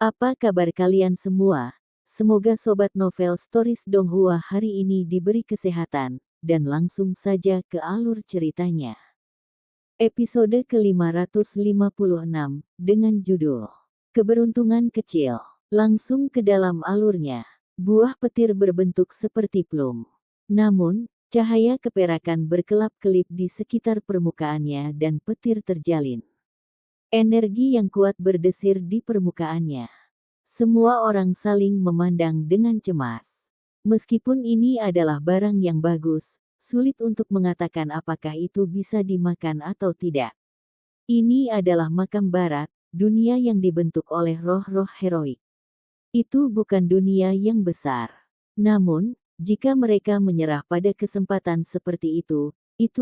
Apa kabar kalian semua? Semoga Sobat Novel Stories Donghua hari ini diberi kesehatan, dan langsung saja ke alur ceritanya. Episode ke-556, dengan judul Keberuntungan Kecil. Langsung ke dalam alurnya. Buah petir berbentuk seperti plum. Namun, cahaya keperakan berkelap-kelip di sekitar permukaannya dan petir terjalin. Energi yang kuat berdesir di permukaannya. Semua orang saling memandang dengan cemas. Meskipun ini adalah barang yang bagus, sulit untuk mengatakan apakah itu bisa dimakan atau tidak. Ini adalah makam barat, dunia yang dibentuk oleh roh-roh heroik. Itu bukan dunia yang besar. Namun, jika mereka menyerah pada kesempatan seperti itu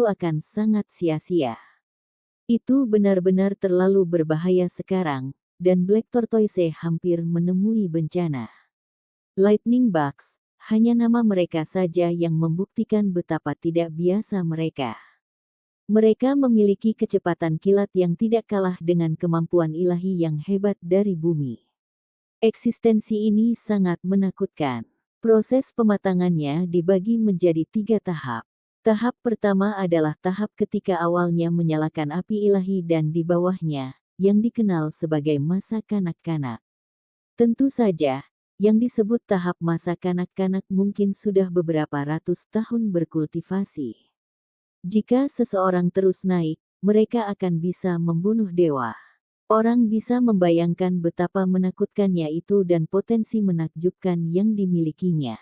akan sangat sia-sia. Itu benar-benar terlalu berbahaya sekarang, dan Black Tortoise hampir menemui bencana. Lightning Bugs, hanya nama mereka saja yang membuktikan betapa tidak biasa mereka. Mereka memiliki kecepatan kilat yang tidak kalah dengan kemampuan ilahi yang hebat dari bumi. Eksistensi ini sangat menakutkan. Proses pematangannya dibagi menjadi 3 tahap. Tahap pertama adalah tahap ketika awalnya menyalakan api ilahi dan di bawahnya, yang dikenal sebagai masa kanak-kanak. Tentu saja, yang disebut tahap masa kanak-kanak mungkin sudah beberapa ratus tahun berkultivasi. Jika seseorang terus naik, mereka akan bisa membunuh dewa. Orang bisa membayangkan betapa menakutkannya itu dan potensi menakjubkan yang dimilikinya.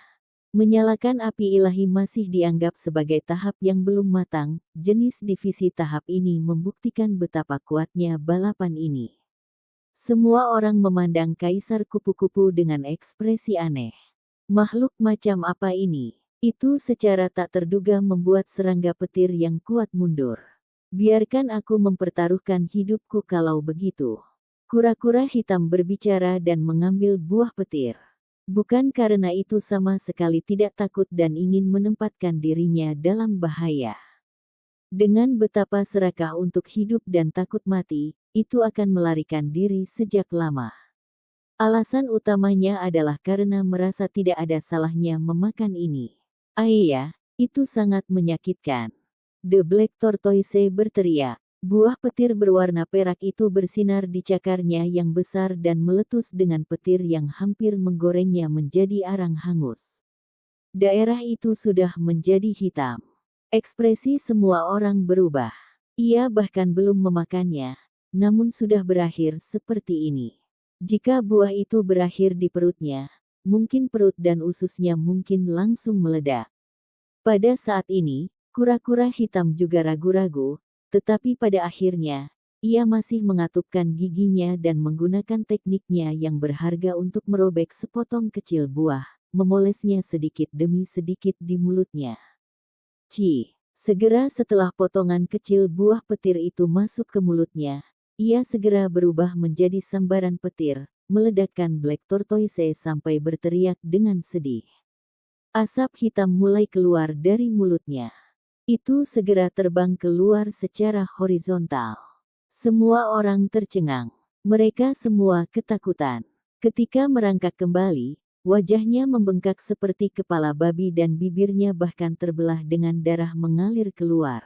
Menyalakan api ilahi masih dianggap sebagai tahap yang belum matang. Jenis divisi tahap ini membuktikan betapa kuatnya balapan ini. Semua orang memandang Kaisar Kupu-Kupu dengan ekspresi aneh. Makhluk macam apa ini? Itu secara tak terduga membuat serangga petir yang kuat mundur. Biarkan aku mempertaruhkan hidupku kalau begitu. Kura-kura hitam berbicara dan mengambil buah petir. Bukan karena itu sama sekali tidak takut dan ingin menempatkan dirinya dalam bahaya. Dengan betapa serakah untuk hidup dan takut mati, itu akan melarikan diri sejak lama. Alasan utamanya adalah karena merasa tidak ada salahnya memakan ini. Ayah, itu sangat menyakitkan. The Black Tortoise berteriak. Buah petir berwarna perak itu bersinar di cakarnya yang besar dan meletus dengan petir yang hampir menggorengnya menjadi arang hangus. Daerah itu sudah menjadi hitam. Ekspresi semua orang berubah. Ia bahkan belum memakannya, namun sudah berakhir seperti ini. Jika buah itu berakhir di perutnya, mungkin perut dan ususnya mungkin langsung meledak. Pada saat ini, kura-kura hitam juga ragu-ragu, tetapi pada akhirnya, ia masih mengatupkan giginya dan menggunakan tekniknya yang berharga untuk merobek sepotong kecil buah, memolesnya sedikit demi sedikit di mulutnya. Segera setelah potongan kecil buah petir itu masuk ke mulutnya, ia segera berubah menjadi sambaran petir, meledakkan Black Tortoise sampai berteriak dengan sedih. Asap hitam mulai keluar dari mulutnya. Itu segera terbang keluar secara horizontal. Semua orang tercengang. Mereka semua ketakutan. Ketika merangkak kembali, wajahnya membengkak seperti kepala babi dan bibirnya bahkan terbelah dengan darah mengalir keluar.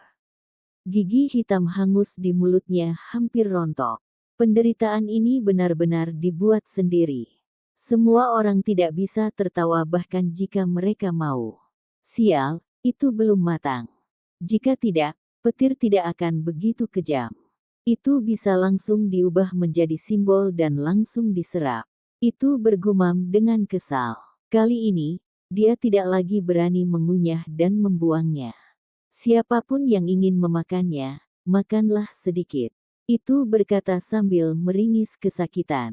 Gigi hitam hangus di mulutnya hampir rontok. Penderitaan ini benar-benar dibuat sendiri. Semua orang tidak bisa tertawa bahkan jika mereka mau. Sial, itu belum matang. Jika tidak, petir tidak akan begitu kejam. Itu bisa langsung diubah menjadi simbol dan langsung diserap. Itu bergumam dengan kesal. Kali ini, dia tidak lagi berani mengunyah dan membuangnya. Siapapun yang ingin memakannya, makanlah sedikit. Itu berkata sambil meringis kesakitan.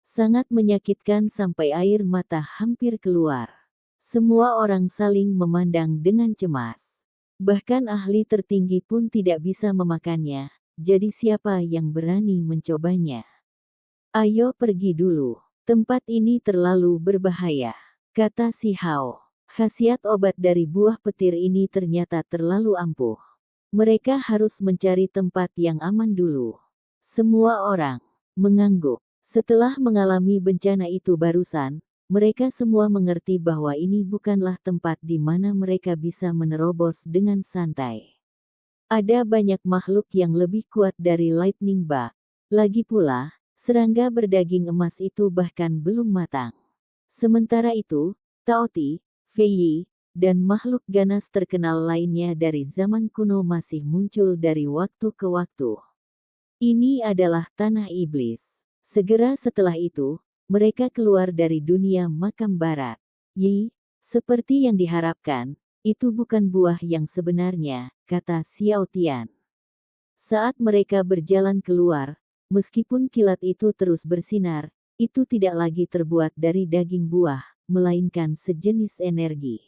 Sangat menyakitkan sampai air mata hampir keluar. Semua orang saling memandang dengan cemas. Bahkan ahli tertinggi pun tidak bisa memakannya, jadi siapa yang berani mencobanya? Ayo pergi dulu, tempat ini terlalu berbahaya, kata si Hao. Khasiat obat dari buah petir ini ternyata terlalu ampuh. Mereka harus mencari tempat yang aman dulu. Semua orang mengangguk. Setelah mengalami bencana itu barusan, mereka semua mengerti bahwa ini bukanlah tempat di mana mereka bisa menerobos dengan santai. Ada banyak makhluk yang lebih kuat dari Lightning Bug. Lagi pula, serangga berdaging emas itu bahkan belum matang. Sementara itu, Taoti, Fei, dan makhluk ganas terkenal lainnya dari zaman kuno masih muncul dari waktu ke waktu. Ini adalah tanah iblis. Segera setelah itu, mereka keluar dari dunia makam barat. Yi, seperti yang diharapkan, itu bukan buah yang sebenarnya, kata Xiao Tian. Saat mereka berjalan keluar, meskipun kilat itu terus bersinar, itu tidak lagi terbuat dari daging buah, melainkan sejenis energi.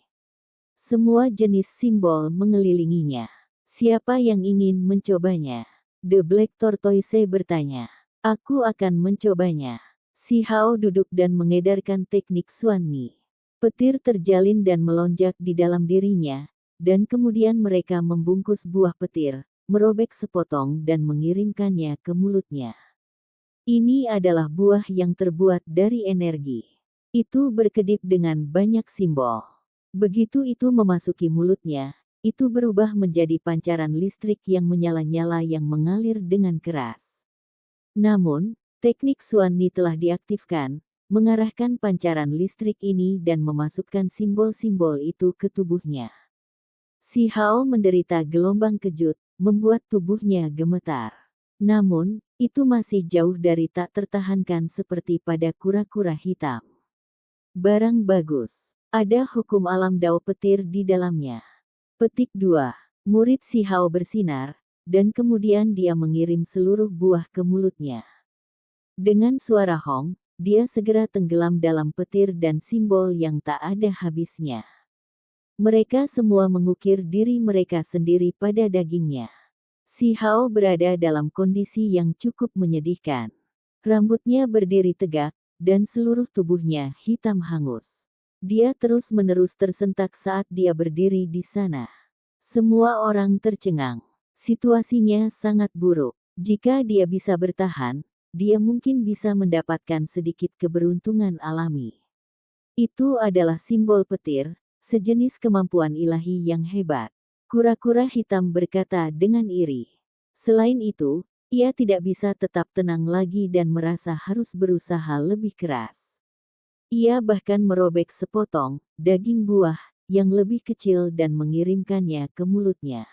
Semua jenis simbol mengelilinginya. Siapa yang ingin mencobanya? The Black Tortoise bertanya. Aku akan mencobanya. Si Hao duduk dan mengedarkan teknik Xuan Ni. Petir terjalin dan melonjak di dalam dirinya, dan kemudian mereka membungkus buah petir, merobek sepotong dan mengirimkannya ke mulutnya. Ini adalah buah yang terbuat dari energi. Itu berkedip dengan banyak simbol. Begitu itu memasuki mulutnya, itu berubah menjadi pancaran listrik yang menyala-nyala yang mengalir dengan keras. Namun, teknik Xuan Ni telah diaktifkan, mengarahkan pancaran listrik ini dan memasukkan simbol-simbol itu ke tubuhnya. Si Hao menderita gelombang kejut, membuat tubuhnya gemetar. Namun, itu masih jauh dari tak tertahankan seperti pada kura-kura hitam. Barang bagus. Ada hukum alam Dao petir di dalamnya. Petik 2. Murid Si Hao bersinar, dan kemudian dia mengirim seluruh buah ke mulutnya. Dengan suara hong, dia segera tenggelam dalam petir dan simbol yang tak ada habisnya. Mereka semua mengukir diri mereka sendiri pada dagingnya. Si Hao berada dalam kondisi yang cukup menyedihkan. Rambutnya berdiri tegak, dan seluruh tubuhnya hitam hangus. Dia terus-menerus tersentak saat dia berdiri di sana. Semua orang tercengang. Situasinya sangat buruk. Jika dia bisa bertahan, dia mungkin bisa mendapatkan sedikit keberuntungan alami. Itu adalah simbol petir, sejenis kemampuan ilahi yang hebat. Kura-kura hitam berkata dengan iri. Selain itu, ia tidak bisa tetap tenang lagi dan merasa harus berusaha lebih keras. Ia bahkan merobek sepotong daging buah yang lebih kecil dan mengirimkannya ke mulutnya.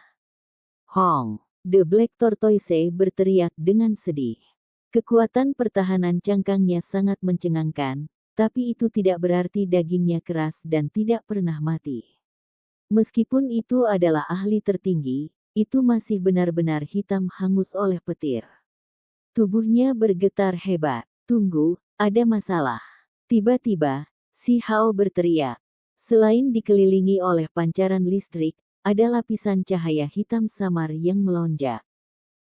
Hong! The Black Tortoise berteriak dengan sedih. Kekuatan pertahanan cangkangnya sangat mencengangkan, tapi itu tidak berarti dagingnya keras dan tidak pernah mati. Meskipun itu adalah ahli tertinggi, itu masih benar-benar hitam hangus oleh petir. Tubuhnya bergetar hebat. Tunggu, ada masalah. Tiba-tiba, Si Hao berteriak. Selain dikelilingi oleh pancaran listrik, ada lapisan cahaya hitam samar yang melonjak.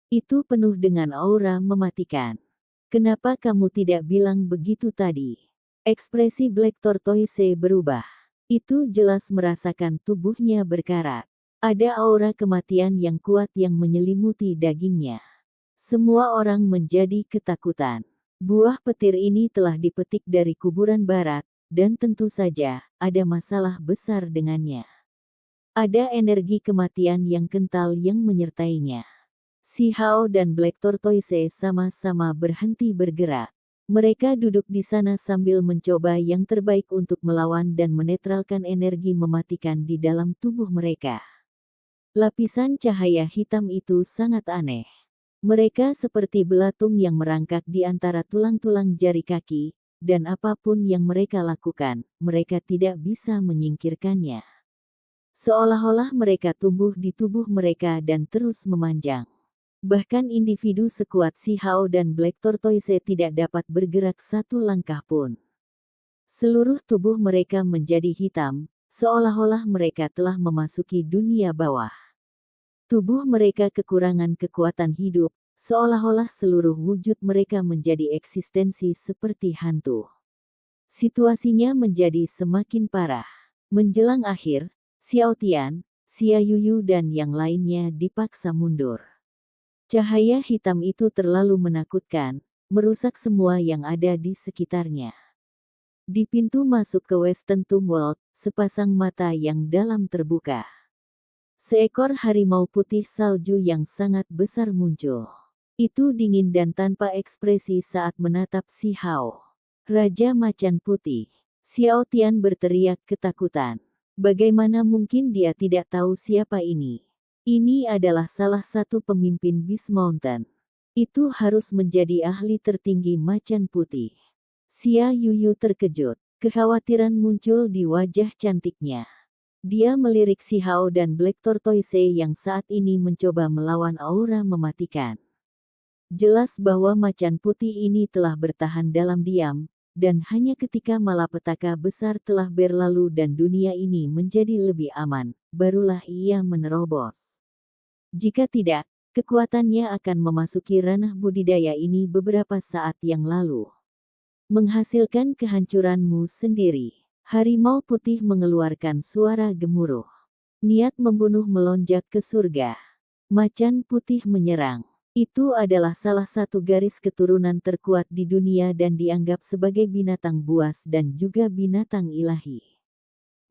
Itu penuh dengan aura mematikan. Kenapa kamu tidak bilang begitu tadi? Ekspresi Black Tortoise berubah. Itu jelas merasakan tubuhnya berkarat. Ada aura kematian yang kuat yang menyelimuti dagingnya. Semua orang menjadi ketakutan. Buah petir ini telah dipetik dari kuburan barat, dan tentu saja, ada masalah besar dengannya. Ada energi kematian yang kental yang menyertainya. Si Hao dan Black Tortoise sama-sama berhenti bergerak. Mereka duduk di sana sambil mencoba yang terbaik untuk melawan dan menetralkan energi mematikan di dalam tubuh mereka. Lapisan cahaya hitam itu sangat aneh. Mereka seperti belatung yang merangkak di antara tulang-tulang jari kaki, dan apapun yang mereka lakukan, mereka tidak bisa menyingkirkannya. Seolah-olah mereka tumbuh di tubuh mereka dan terus memanjang. Bahkan individu sekuat Si Hao dan Black Tortoise tidak dapat bergerak satu langkah pun. Seluruh tubuh mereka menjadi hitam, seolah-olah mereka telah memasuki dunia bawah. Tubuh mereka kekurangan kekuatan hidup, seolah-olah seluruh wujud mereka menjadi eksistensi seperti hantu. Situasinya menjadi semakin parah. Menjelang akhir, Xiao Tian, Xia Yuyu dan yang lainnya dipaksa mundur. Cahaya hitam itu terlalu menakutkan, merusak semua yang ada di sekitarnya. Di pintu masuk ke Western Tomb World, sepasang mata yang dalam terbuka. Seekor harimau putih salju yang sangat besar muncul. Itu dingin dan tanpa ekspresi saat menatap Si Hao. Raja Macan Putih. Xiao Tian berteriak ketakutan. Bagaimana mungkin dia tidak tahu siapa ini? Ini adalah salah satu pemimpin Beast Mountain. Itu harus menjadi ahli tertinggi Macan Putih. Xia Yuyu terkejut. Kekhawatiran muncul di wajah cantiknya. Dia melirik Si Hao dan Black Tortoise yang saat ini mencoba melawan aura mematikan. Jelas bahwa Macan Putih ini telah bertahan dalam diam, dan hanya ketika malapetaka besar telah berlalu dan dunia ini menjadi lebih aman, barulah ia menerobos. Jika tidak, kekuatannya akan memasuki ranah budidaya ini beberapa saat yang lalu. Menghasilkan kehancuranmu sendiri. Harimau putih mengeluarkan suara gemuruh. Niat membunuh melonjak ke surga. Macan putih menyerang. Itu adalah salah satu garis keturunan terkuat di dunia dan dianggap sebagai binatang buas dan juga binatang ilahi.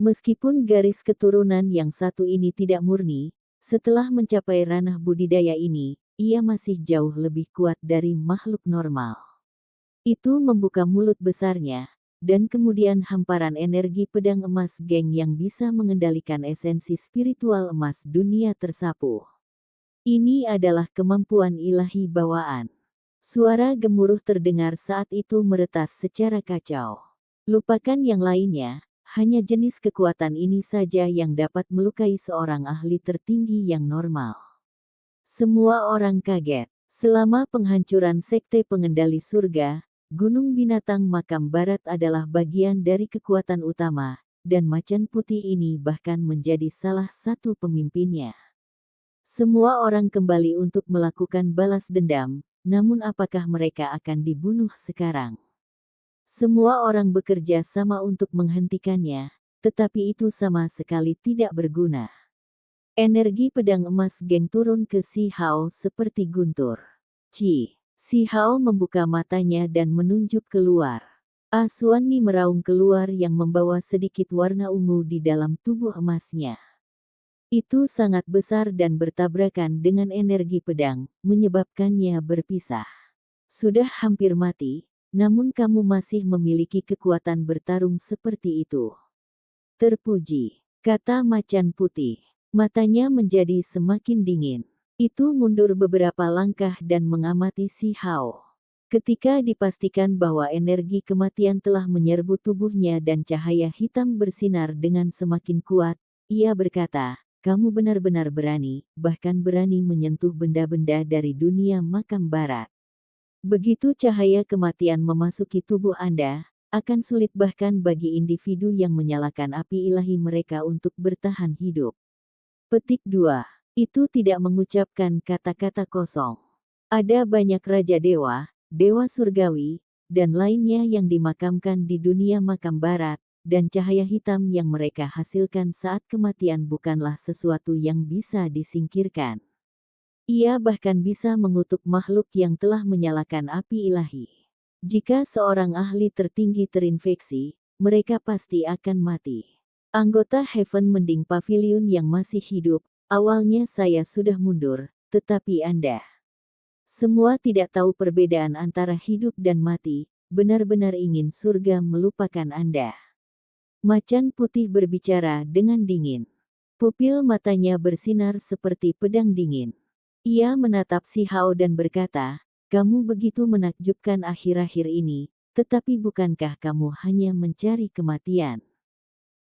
Meskipun garis keturunan yang satu ini tidak murni, setelah mencapai ranah budidaya ini, ia masih jauh lebih kuat dari makhluk normal. Itu membuka mulut besarnya, dan kemudian hamparan energi pedang emas geng yang bisa mengendalikan esensi spiritual emas dunia tersapu. Ini adalah kemampuan ilahi bawaan. Suara gemuruh terdengar saat itu meretas secara kacau. Lupakan yang lainnya, hanya jenis kekuatan ini saja yang dapat melukai seorang ahli tertinggi yang normal. Semua orang kaget. Selama penghancuran sekte pengendali surga, Gunung Binatang Makam Barat adalah bagian dari kekuatan utama, dan Macan Putih ini bahkan menjadi salah satu pemimpinnya. Semua orang kembali untuk melakukan balas dendam, namun apakah mereka akan dibunuh sekarang? Semua orang bekerja sama untuk menghentikannya, tetapi itu sama sekali tidak berguna. Energi pedang emas geng turun ke Si Hao seperti guntur. Si Hao membuka matanya dan menunjuk keluar. Asuanni meraung keluar yang membawa sedikit warna ungu di dalam tubuh emasnya. Itu sangat besar dan bertabrakan dengan energi pedang, menyebabkannya berpisah. Sudah hampir mati, namun kamu masih memiliki kekuatan bertarung seperti itu. Terpuji, kata Macan Putih. Matanya menjadi semakin dingin. Itu mundur beberapa langkah dan mengamati Si Hao. Ketika dipastikan bahwa energi kematian telah menyerbu tubuhnya dan cahaya hitam bersinar dengan semakin kuat, ia berkata, "Kamu benar-benar berani, bahkan berani menyentuh benda-benda dari dunia makam barat. Begitu cahaya kematian memasuki tubuh Anda, akan sulit bahkan bagi individu yang menyalakan api ilahi mereka untuk bertahan hidup." Petik 2. Itu tidak mengucapkan kata-kata kosong. Ada banyak raja dewa, dewa surgawi, dan lainnya yang dimakamkan di dunia makam barat, dan cahaya hitam yang mereka hasilkan saat kematian bukanlah sesuatu yang bisa disingkirkan. Ia bahkan bisa mengutuk makhluk yang telah menyalakan api ilahi. Jika seorang ahli tertinggi terinfeksi, mereka pasti akan mati. Anggota Heaven Mending Pavilion yang masih hidup, awalnya saya sudah mundur, tetapi Anda semua tidak tahu perbedaan antara hidup dan mati, benar-benar ingin surga melupakan Anda. Macan Putih berbicara dengan dingin. Pupil matanya bersinar seperti pedang dingin. Ia menatap Si Hao dan berkata, "Kamu begitu menakjubkan akhir-akhir ini, tetapi bukankah kamu hanya mencari kematian?"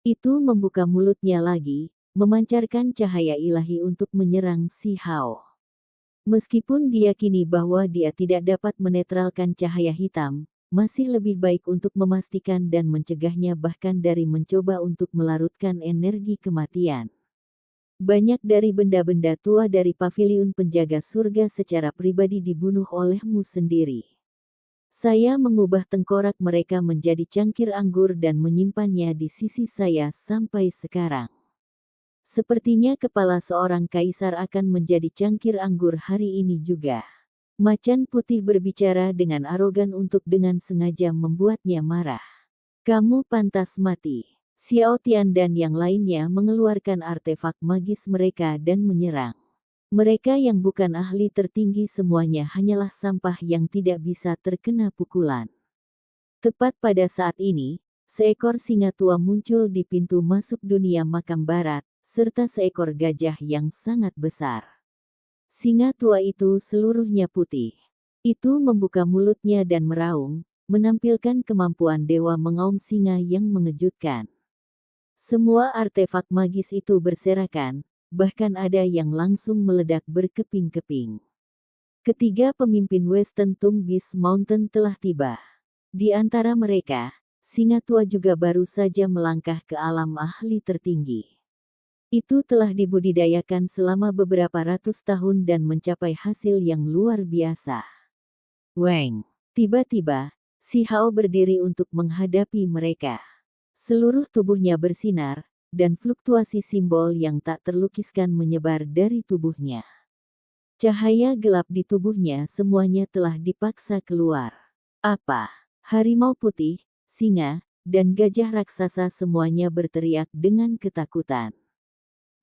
Itu membuka mulutnya lagi, memancarkan cahaya ilahi untuk menyerang Si Hao. Meskipun diyakini bahwa dia tidak dapat menetralkan cahaya hitam, masih lebih baik untuk memastikan dan mencegahnya bahkan dari mencoba untuk melarutkan energi kematian. Banyak dari benda-benda tua dari paviliun penjaga surga secara pribadi dibunuh olehmu sendiri. Saya mengubah tengkorak mereka menjadi cangkir anggur dan menyimpannya di sisi saya sampai sekarang. Sepertinya kepala seorang kaisar akan menjadi cangkir anggur hari ini juga. Macan putih berbicara dengan arogan untuk dengan sengaja membuatnya marah. Kamu pantas mati. Xiao Tian dan yang lainnya mengeluarkan artefak magis mereka dan menyerang. Mereka yang bukan ahli tertinggi semuanya hanyalah sampah yang tidak bisa terkena pukulan. Tepat pada saat ini, seekor singa tua muncul di pintu masuk dunia makam barat, serta seekor gajah yang sangat besar. Singa tua itu seluruhnya putih. Itu membuka mulutnya dan meraung, menampilkan kemampuan dewa mengaum singa yang mengejutkan. Semua artefak magis itu berserakan, bahkan ada yang langsung meledak berkeping-keping. Ketiga pemimpin Western Tomb Beast Mountain telah tiba. Di antara mereka, singa tua juga baru saja melangkah ke alam ahli tertinggi. Itu telah dibudidayakan selama beberapa ratus tahun dan mencapai hasil yang luar biasa. Weng! Tiba-tiba, si Hao berdiri untuk menghadapi mereka. Seluruh tubuhnya bersinar, dan fluktuasi simbol yang tak terlukiskan menyebar dari tubuhnya. Cahaya gelap di tubuhnya semuanya telah dipaksa keluar. Apa? Harimau putih, singa, dan gajah raksasa semuanya berteriak dengan ketakutan.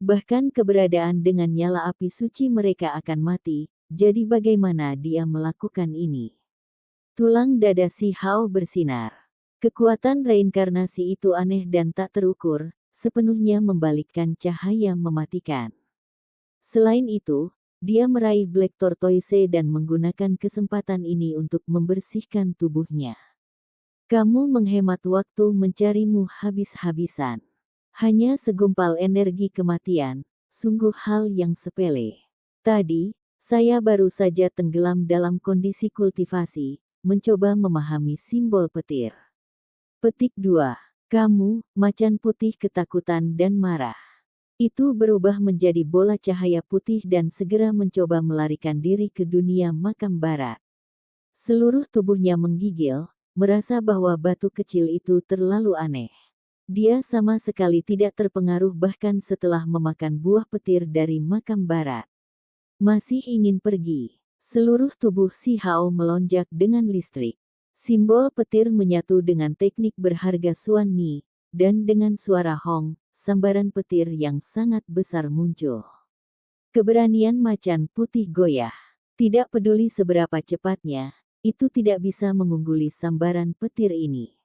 Bahkan keberadaan dengan nyala api suci mereka akan mati, jadi bagaimana dia melakukan ini? Tulang dada si Hao bersinar. Kekuatan reinkarnasi itu aneh dan tak terukur, sepenuhnya membalikkan cahaya mematikan. Selain itu, dia meraih Black Tortoise dan menggunakan kesempatan ini untuk membersihkan tubuhnya. Kamu menghemat waktu mencarimu habis-habisan. Hanya segumpal energi kematian, sungguh hal yang sepele. Tadi, saya baru saja tenggelam dalam kondisi kultivasi, mencoba memahami simbol petir. Petik 2. Kamu, macan putih ketakutan dan marah. Itu berubah menjadi bola cahaya putih dan segera mencoba melarikan diri ke dunia makam barat. Seluruh tubuhnya menggigil, merasa bahwa batu kecil itu terlalu aneh. Dia sama sekali tidak terpengaruh bahkan setelah memakan buah petir dari makam barat. Masih ingin pergi. Seluruh tubuh si Hao melonjak dengan listrik. Simbol petir menyatu dengan teknik berharga Xuan Ni, dan dengan suara hong, sambaran petir yang sangat besar muncul. Keberanian macan putih goyah. Tidak peduli seberapa cepatnya, itu tidak bisa mengungguli sambaran petir ini.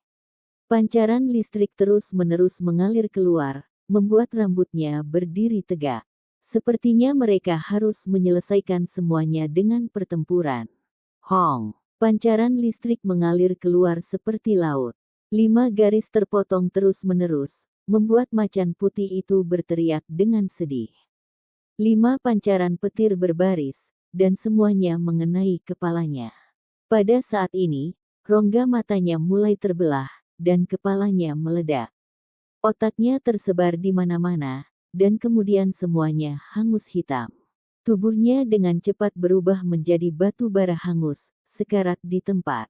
Pancaran listrik terus-menerus mengalir keluar, membuat rambutnya berdiri tegak. Sepertinya mereka harus menyelesaikan semuanya dengan pertempuran. Hong! Pancaran listrik mengalir keluar seperti laut. 5 garis terpotong terus-menerus, membuat macan putih itu berteriak dengan sedih. 5 pancaran petir berbaris, dan semuanya mengenai kepalanya. Pada saat ini, rongga matanya mulai terbelah, dan kepalanya meledak. Otaknya tersebar di mana-mana, dan kemudian semuanya hangus hitam. Tubuhnya dengan cepat berubah menjadi batu bara hangus, sekarat di tempat.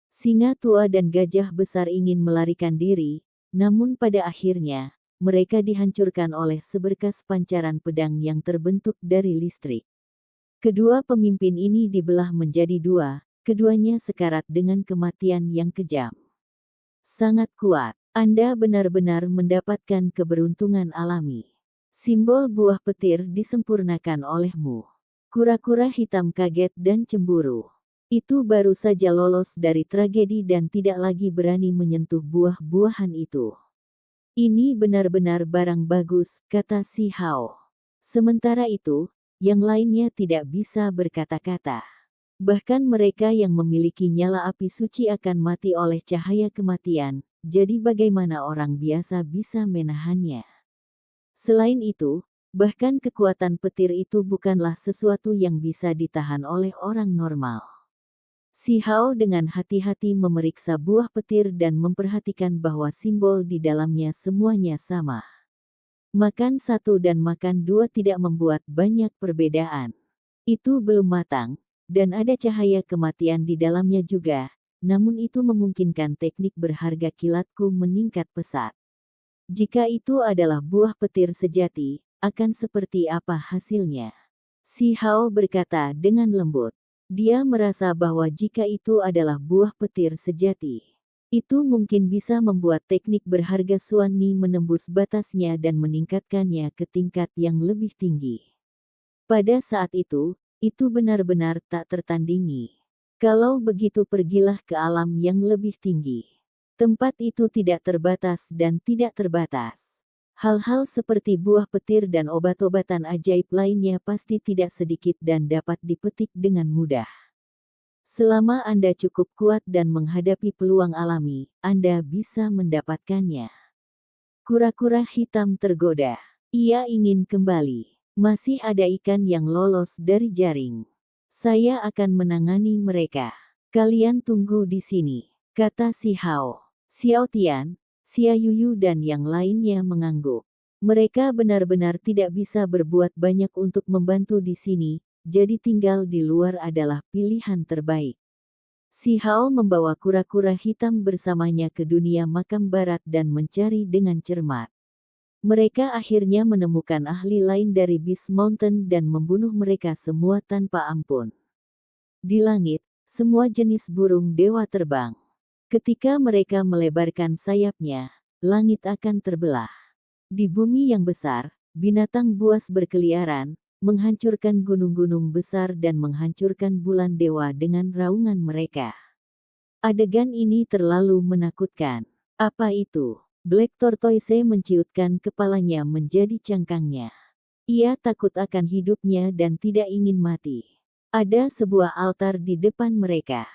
Singa tua dan gajah besar ingin melarikan diri, namun pada akhirnya, mereka dihancurkan oleh seberkas pancaran pedang yang terbentuk dari listrik. Kedua pemimpin ini dibelah menjadi dua, keduanya sekarat dengan kematian yang kejam. Sangat kuat, Anda benar-benar mendapatkan keberuntungan alami. Simbol buah petir disempurnakan olehmu. Kura-kura hitam kaget dan cemburu. Itu baru saja lolos dari tragedi dan tidak lagi berani menyentuh buah-buahan itu. Ini benar-benar barang bagus, kata si Hao. Sementara itu, yang lainnya tidak bisa berkata-kata. Bahkan mereka yang memiliki nyala api suci akan mati oleh cahaya kematian, jadi bagaimana orang biasa bisa menahannya? Selain itu, bahkan kekuatan petir itu bukanlah sesuatu yang bisa ditahan oleh orang normal. Si Hao dengan hati-hati memeriksa buah petir dan memperhatikan bahwa simbol di dalamnya semuanya sama. Makan satu dan makan dua tidak membuat banyak perbedaan. Itu belum matang, dan ada cahaya kematian di dalamnya juga, namun itu memungkinkan teknik berharga kilatku meningkat pesat. Jika itu adalah buah petir sejati, akan seperti apa hasilnya? Si Hao berkata dengan lembut. Dia merasa bahwa jika itu adalah buah petir sejati, itu mungkin bisa membuat teknik berharga Xuan Ni menembus batasnya dan meningkatkannya ke tingkat yang lebih tinggi. Pada saat itu benar-benar tak tertandingi. Kalau begitu pergilah ke alam yang lebih tinggi. Tempat itu tidak terbatas dan tidak terbatas. Hal-hal seperti buah petir dan obat-obatan ajaib lainnya pasti tidak sedikit dan dapat dipetik dengan mudah. Selama Anda cukup kuat dan menghadapi peluang alami, Anda bisa mendapatkannya. Kura-kura hitam tergoda. Ia ingin kembali. Masih ada ikan yang lolos dari jaring. Saya akan menangani mereka. Kalian tunggu di sini, kata si Hao. Xiao Tian, Xia Yuyu dan yang lainnya mengangguk. Mereka benar-benar tidak bisa berbuat banyak untuk membantu di sini, jadi tinggal di luar adalah pilihan terbaik. Si Hao membawa kura-kura hitam bersamanya ke dunia makam barat dan mencari dengan cermat. Mereka akhirnya menemukan ahli lain dari Beast Mountain dan membunuh mereka semua tanpa ampun. Di langit, semua jenis burung dewa terbang. Ketika mereka melebarkan sayapnya, langit akan terbelah. Di bumi yang besar, binatang buas berkeliaran, menghancurkan gunung-gunung besar dan menghancurkan bulan dewa dengan raungan mereka. Adegan ini terlalu menakutkan. Apa itu? Black Tortoise menciutkan kepalanya menjadi cangkangnya. Ia takut akan hidupnya dan tidak ingin mati. Ada sebuah altar di depan mereka.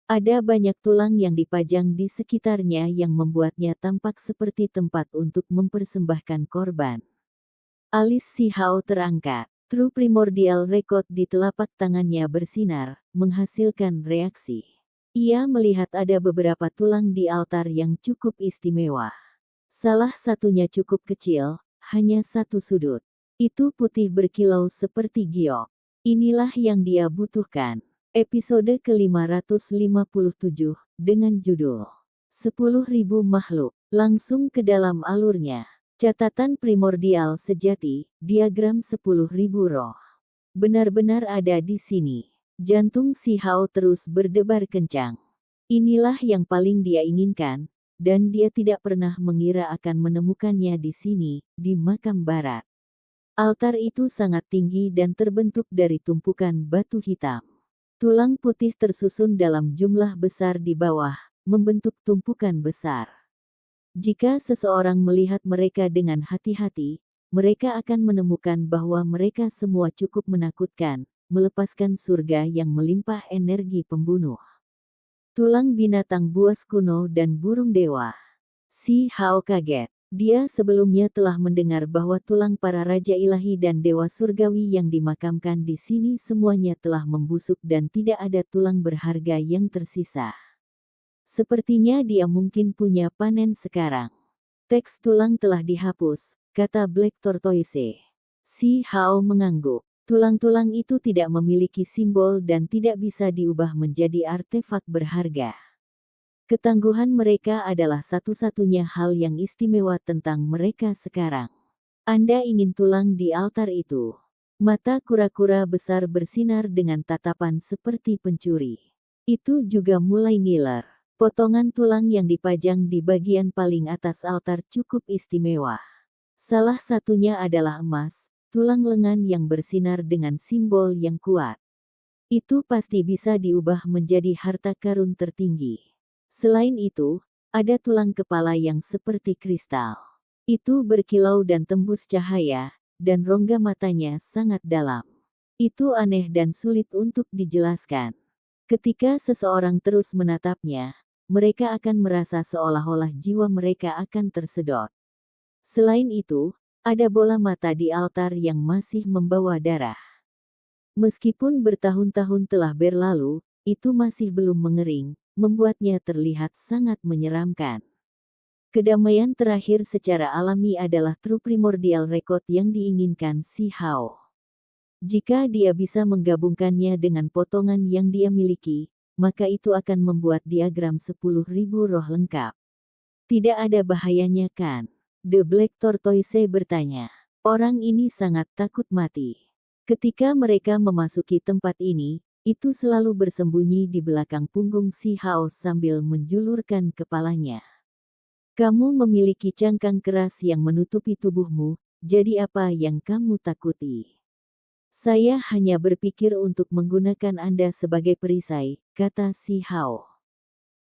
Ada banyak tulang yang dipajang di sekitarnya yang membuatnya tampak seperti tempat untuk mempersembahkan korban. Alis si Hao terangkat. True Primordial Record di telapak tangannya bersinar, menghasilkan reaksi. Ia melihat ada beberapa tulang di altar yang cukup istimewa. Salah satunya cukup kecil, hanya satu sudut. Itu putih berkilau seperti giok. Inilah yang dia butuhkan. Episode ke-557, dengan judul 10.000 Makhluk, langsung ke dalam alurnya. Catatan primordial sejati, diagram 10.000 roh. Benar-benar ada di sini. Jantung si Hao terus berdebar kencang. Inilah yang paling dia inginkan, dan dia tidak pernah mengira akan menemukannya di sini, di makam barat. Altar itu sangat tinggi dan terbentuk dari tumpukan batu hitam. Tulang putih tersusun dalam jumlah besar di bawah, membentuk tumpukan besar. Jika seseorang melihat mereka dengan hati-hati, mereka akan menemukan bahwa mereka semua cukup menakutkan, melepaskan surga yang melimpah energi pembunuh. Tulang binatang buas kuno dan burung dewa. Si Hao kaget. Dia sebelumnya telah mendengar bahwa tulang para raja ilahi dan dewa surgawi yang dimakamkan di sini semuanya telah membusuk dan tidak ada tulang berharga yang tersisa. Sepertinya dia mungkin punya panen sekarang. Teks tulang telah dihapus, kata Black Tortoise. Si Hao mengangguk. Tulang-tulang itu tidak memiliki simbol dan tidak bisa diubah menjadi artefak berharga. Ketangguhan mereka adalah satu-satunya hal yang istimewa tentang mereka sekarang. Anda ingin tulang di altar itu. Mata kura-kura besar bersinar dengan tatapan seperti pencuri. Itu juga mulai ngiler. Potongan tulang yang dipajang di bagian paling atas altar cukup istimewa. Salah satunya adalah emas, tulang lengan yang bersinar dengan simbol yang kuat. Itu pasti bisa diubah menjadi harta karun tertinggi. Selain itu, ada tulang kepala yang seperti kristal. Itu berkilau dan tembus cahaya, dan rongga matanya sangat dalam. Itu aneh dan sulit untuk dijelaskan. Ketika seseorang terus menatapnya, mereka akan merasa seolah-olah jiwa mereka akan tersedot. Selain itu, ada bola mata di altar yang masih membawa darah. Meskipun bertahun-tahun telah berlalu, itu masih belum mengering, membuatnya terlihat sangat menyeramkan. Kedamaian terakhir secara alami adalah true primordial record yang diinginkan si Hao. Jika dia bisa menggabungkannya dengan potongan yang dia miliki, maka itu akan membuat diagram 10.000 roh lengkap. Tidak ada bahayanya kan? The Black Tortoise bertanya. Orang ini sangat takut mati. Ketika mereka memasuki tempat ini, itu selalu bersembunyi di belakang punggung si Hao sambil menjulurkan kepalanya. Kamu memiliki cangkang keras yang menutupi tubuhmu, jadi apa yang kamu takuti? Saya hanya berpikir untuk menggunakan Anda sebagai perisai, kata si Hao.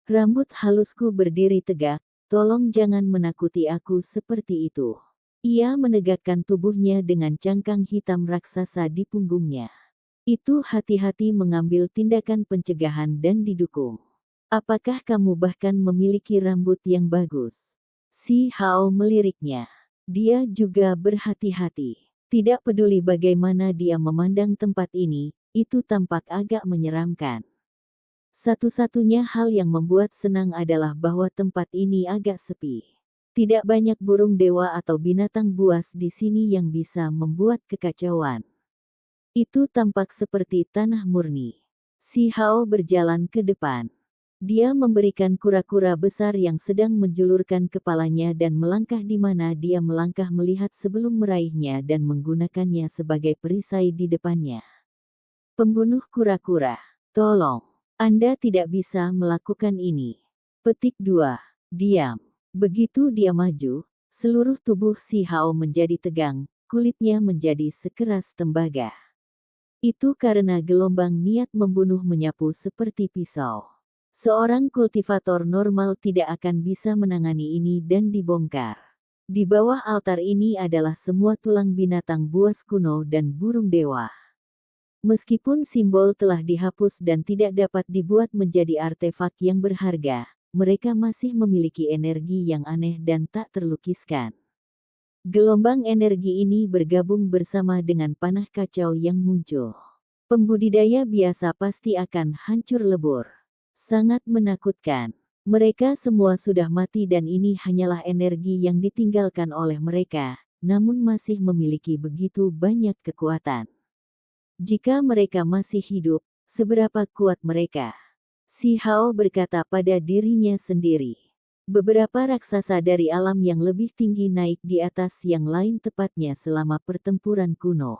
Rambut halusku berdiri tegak, tolong jangan menakuti aku seperti itu. Ia menegakkan tubuhnya dengan cangkang hitam raksasa di punggungnya. Itu hati-hati mengambil tindakan pencegahan dan didukung. Apakah kamu bahkan memiliki rambut yang bagus? Si Hao meliriknya. Dia juga berhati-hati. Tidak peduli bagaimana dia memandang tempat ini, itu tampak agak menyeramkan. Satu-satunya hal yang membuat senang adalah bahwa tempat ini agak sepi. Tidak banyak burung dewa atau binatang buas di sini yang bisa membuat kekacauan. Itu tampak seperti tanah murni. Si Hao berjalan ke depan. Dia memberikan kura-kura besar yang sedang menjulurkan kepalanya dan melangkah di mana dia melangkah melihat sebelum meraihnya dan menggunakannya sebagai perisai di depannya. Pembunuh kura-kura, tolong. Anda tidak bisa melakukan ini. Petik 2. Diam. Begitu dia maju, seluruh tubuh si Hao menjadi tegang, kulitnya menjadi sekeras tembaga. Itu karena gelombang niat membunuh menyapu seperti pisau. Seorang kultivator normal tidak akan bisa menangani ini dan dibongkar. Di bawah altar ini adalah semua tulang binatang buas kuno dan burung dewa. Meskipun simbol telah dihapus dan tidak dapat dibuat menjadi artefak yang berharga, mereka masih memiliki energi yang aneh dan tak terlukiskan. Gelombang energi ini bergabung bersama dengan panah kacau yang muncul. Pembudidaya biasa pasti akan hancur lebur. Sangat menakutkan. Mereka semua sudah mati dan ini hanyalah energi yang ditinggalkan oleh mereka, namun masih memiliki begitu banyak kekuatan. Jika mereka masih hidup, seberapa kuat mereka? Si Hao berkata pada dirinya sendiri. Beberapa raksasa dari alam yang lebih tinggi naik di atas yang lain tepatnya selama pertempuran kuno.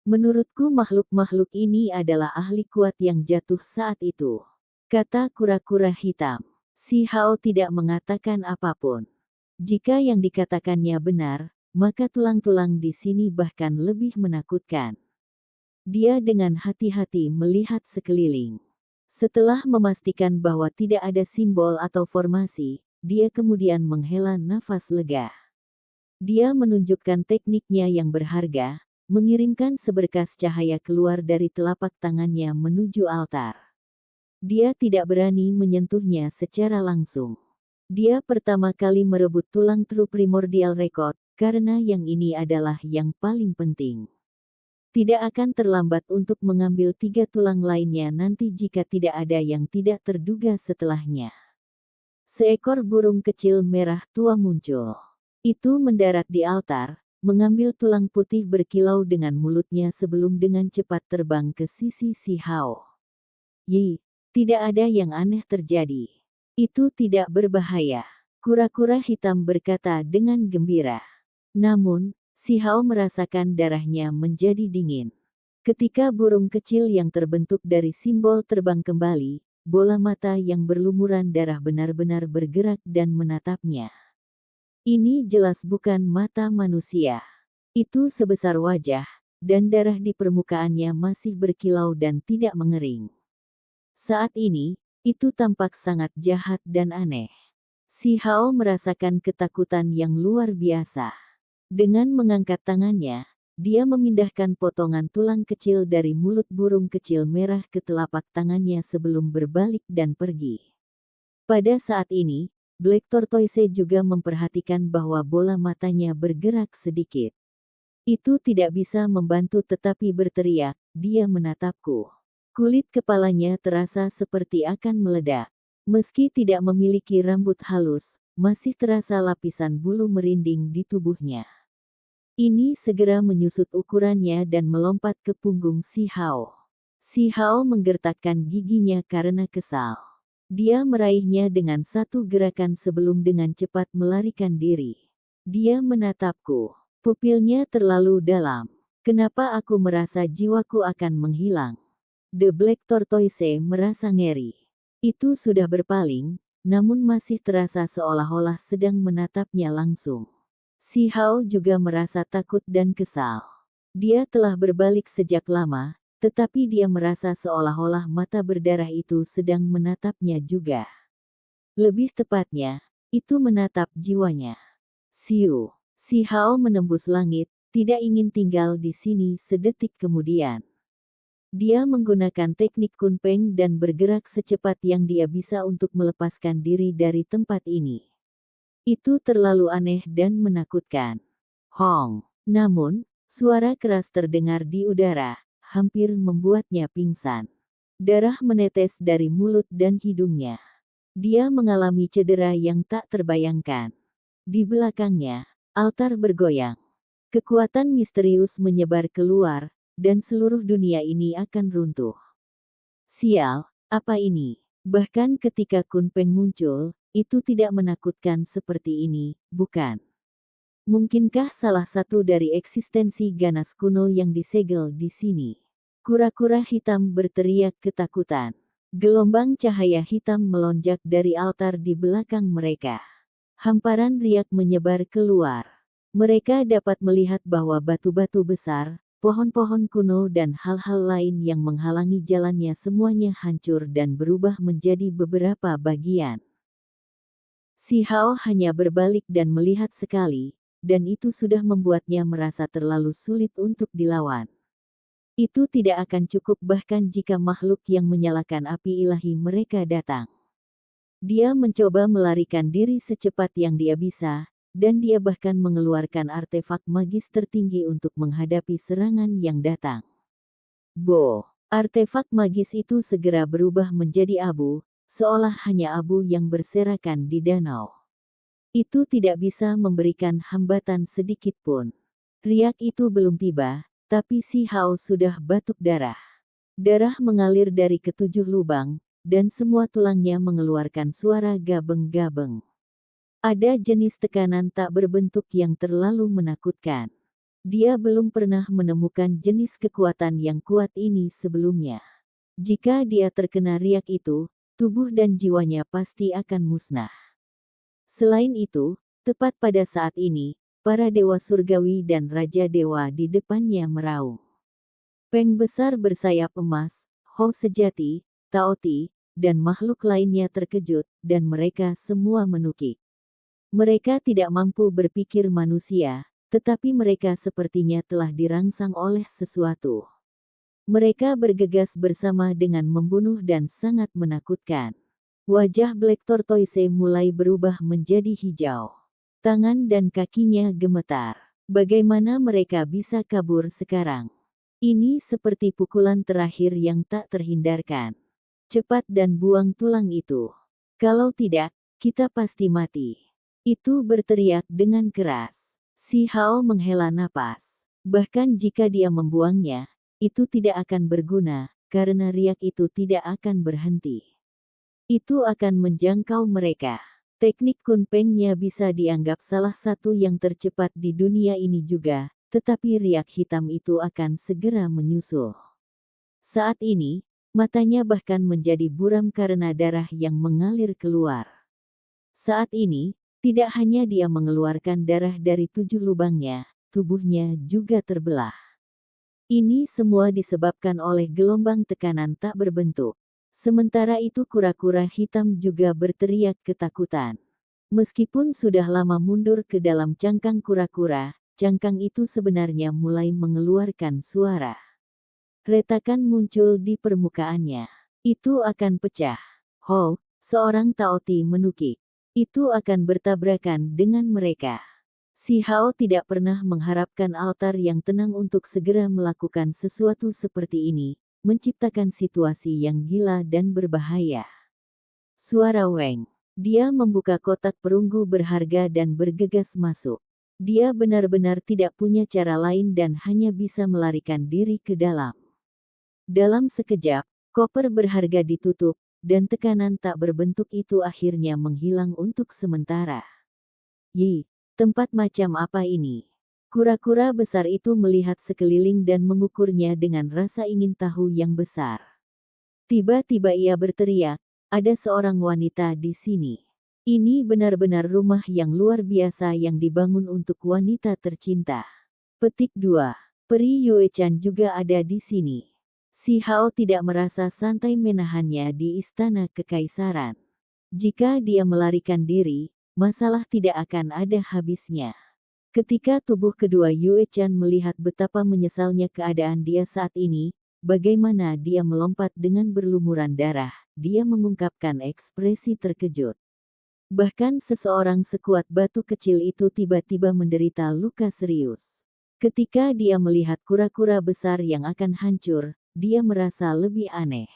Menurutku makhluk-makhluk ini adalah ahli kuat yang jatuh saat itu. Kata kura-kura hitam. Si Hao tidak mengatakan apapun. Jika yang dikatakannya benar, maka tulang-tulang di sini bahkan lebih menakutkan. Dia dengan hati-hati melihat sekeliling. Setelah memastikan bahwa tidak ada simbol atau formasi, dia kemudian menghela nafas lega. Dia menunjukkan tekniknya yang berharga, mengirimkan seberkas cahaya keluar dari telapak tangannya menuju altar. Dia tidak berani menyentuhnya secara langsung. Dia pertama kali merebut tulang True Primordial Record, karena yang ini adalah yang paling penting. Tidak akan terlambat untuk mengambil 3 tulang lainnya nanti jika tidak ada yang tidak terduga setelahnya. Seekor burung kecil merah tua muncul. Itu mendarat di altar, mengambil tulang putih berkilau dengan mulutnya sebelum dengan cepat terbang ke sisi si Hao. Yi, tidak ada yang aneh terjadi. Itu tidak berbahaya. Kura-kura hitam berkata dengan gembira. Namun, si Hao merasakan darahnya menjadi dingin. Ketika burung kecil yang terbentuk dari simbol terbang kembali, bola mata yang berlumuran darah benar-benar bergerak dan menatapnya. Ini jelas bukan mata manusia. Itu sebesar wajah, dan darah di permukaannya masih berkilau dan tidak mengering. Saat ini, itu tampak sangat jahat dan aneh. Si Hao merasakan ketakutan yang luar biasa. Dengan mengangkat tangannya, dia memindahkan potongan tulang kecil dari mulut burung kecil merah ke telapak tangannya sebelum berbalik dan pergi. Pada saat ini, Black Tortoise juga memperhatikan bahwa bola matanya bergerak sedikit. Itu tidak bisa membantu tetapi berteriak, dia menatapku. Kulit kepalanya terasa seperti akan meledak. Meski tidak memiliki rambut halus, masih terasa lapisan bulu merinding di tubuhnya. Ini segera menyusut ukurannya dan melompat ke punggung si Hao. Si Hao menggertakkan giginya karena kesal. Dia meraihnya dengan satu gerakan sebelum dengan cepat melarikan diri. Dia menatapku. Pupilnya terlalu dalam. Kenapa aku merasa jiwaku akan menghilang? The Black Tortoise merasa ngeri. Itu sudah berpaling, namun masih terasa seolah-olah sedang menatapnya langsung. Si Hao juga merasa takut dan kesal. Dia telah berbalik sejak lama, tetapi dia merasa seolah-olah mata berdarah itu sedang menatapnya juga. Lebih tepatnya, itu menatap jiwanya. Siu, si Hao menembus langit, tidak ingin tinggal di sini sedetik kemudian. Dia menggunakan teknik kunpeng dan bergerak secepat yang dia bisa untuk melepaskan diri dari tempat ini. Itu terlalu aneh dan menakutkan. Hong. Namun, suara keras terdengar di udara, hampir membuatnya pingsan. Darah menetes dari mulut dan hidungnya. Dia mengalami cedera yang tak terbayangkan. Di belakangnya, altar bergoyang. Kekuatan misterius menyebar keluar, dan seluruh dunia ini akan runtuh. Sial, apa ini? Bahkan ketika Kunpeng muncul, itu tidak menakutkan seperti ini, bukan? Mungkinkah salah satu dari eksistensi ganas kuno yang disegel di sini? Kura-kura hitam berteriak ketakutan. Gelombang cahaya hitam melonjak dari altar di belakang mereka. Hamparan riak menyebar keluar. Mereka dapat melihat bahwa batu-batu besar, pohon-pohon kuno dan hal-hal lain yang menghalangi jalannya semuanya hancur dan berubah menjadi beberapa bagian. Si Hao hanya berbalik dan melihat sekali, dan itu sudah membuatnya merasa terlalu sulit untuk dilawan. Itu tidak akan cukup bahkan jika makhluk yang menyalakan api ilahi mereka datang. Dia mencoba melarikan diri secepat yang dia bisa, dan dia bahkan mengeluarkan artefak magis tertinggi untuk menghadapi serangan yang datang. Bo! Artefak magis itu segera berubah menjadi abu, seolah hanya abu yang berserakan di danau. Itu tidak bisa memberikan hambatan sedikit pun. Riak itu belum tiba, tapi si Hao sudah batuk darah. Darah mengalir dari ketujuh lubang, dan semua tulangnya mengeluarkan suara gabeng-gabeng. Ada jenis tekanan tak berbentuk yang terlalu menakutkan. Dia belum pernah menemukan jenis kekuatan yang kuat ini sebelumnya. Jika dia terkena riak itu, tubuh dan jiwanya pasti akan musnah. Selain itu, tepat pada saat ini, para dewa surgawi dan raja dewa di depannya meraung. Peng besar bersayap emas, Hou sejati, Taoti, dan makhluk lainnya terkejut, dan mereka semua menukik. Mereka tidak mampu berpikir manusia, tetapi mereka sepertinya telah dirangsang oleh sesuatu. Mereka bergegas bersama dengan membunuh dan sangat menakutkan. Wajah Black Tortoise mulai berubah menjadi hijau. Tangan dan kakinya gemetar. Bagaimana mereka bisa kabur sekarang? Ini seperti pukulan terakhir yang tak terhindarkan. Cepat dan buang tulang itu. Kalau tidak, kita pasti mati. Itu berteriak dengan keras. Si Hao menghela napas. Bahkan jika dia membuangnya, itu tidak akan berguna, karena riak itu tidak akan berhenti. Itu akan menjangkau mereka. Teknik kunpengnya bisa dianggap salah satu yang tercepat di dunia ini juga, tetapi riak hitam itu akan segera menyusul. Saat ini, matanya bahkan menjadi buram karena darah yang mengalir keluar. Saat ini, tidak hanya dia mengeluarkan darah dari 7 lubangnya, tubuhnya juga terbelah. Ini semua disebabkan oleh gelombang tekanan tak berbentuk. Sementara itu kura-kura hitam juga berteriak ketakutan. Meskipun sudah lama mundur ke dalam cangkang kura-kura, cangkang itu sebenarnya mulai mengeluarkan suara. Retakan muncul di permukaannya. Itu akan pecah. Hou, seorang Taoti menukik. Itu akan bertabrakan dengan mereka. Si Hao tidak pernah mengharapkan altar yang tenang untuk segera melakukan sesuatu seperti ini, menciptakan situasi yang gila dan berbahaya. Suara Weng. Dia membuka kotak perunggu berharga dan bergegas masuk. Dia benar-benar tidak punya cara lain dan hanya bisa melarikan diri ke dalam. Dalam sekejap, koper berharga ditutup, dan tekanan tak berbentuk itu akhirnya menghilang untuk sementara. Yi, tempat macam apa ini? Kura-kura besar itu melihat sekeliling dan mengukurnya dengan rasa ingin tahu yang besar. Tiba-tiba ia berteriak, "Ada seorang wanita di sini. Ini benar-benar rumah yang luar biasa yang dibangun untuk wanita tercinta." Petik 2. Peri Yuechan juga ada di sini. Si Hao tidak merasa santai menahannya di istana kekaisaran. Jika dia melarikan diri, masalah tidak akan ada habisnya. Ketika tubuh kedua Yuechan melihat betapa menyesalnya keadaan dia saat ini, bagaimana dia melompat dengan berlumuran darah, dia mengungkapkan ekspresi terkejut. Bahkan seseorang sekuat batu kecil itu tiba-tiba menderita luka serius. Ketika dia melihat kura-kura besar yang akan hancur, dia merasa lebih aneh.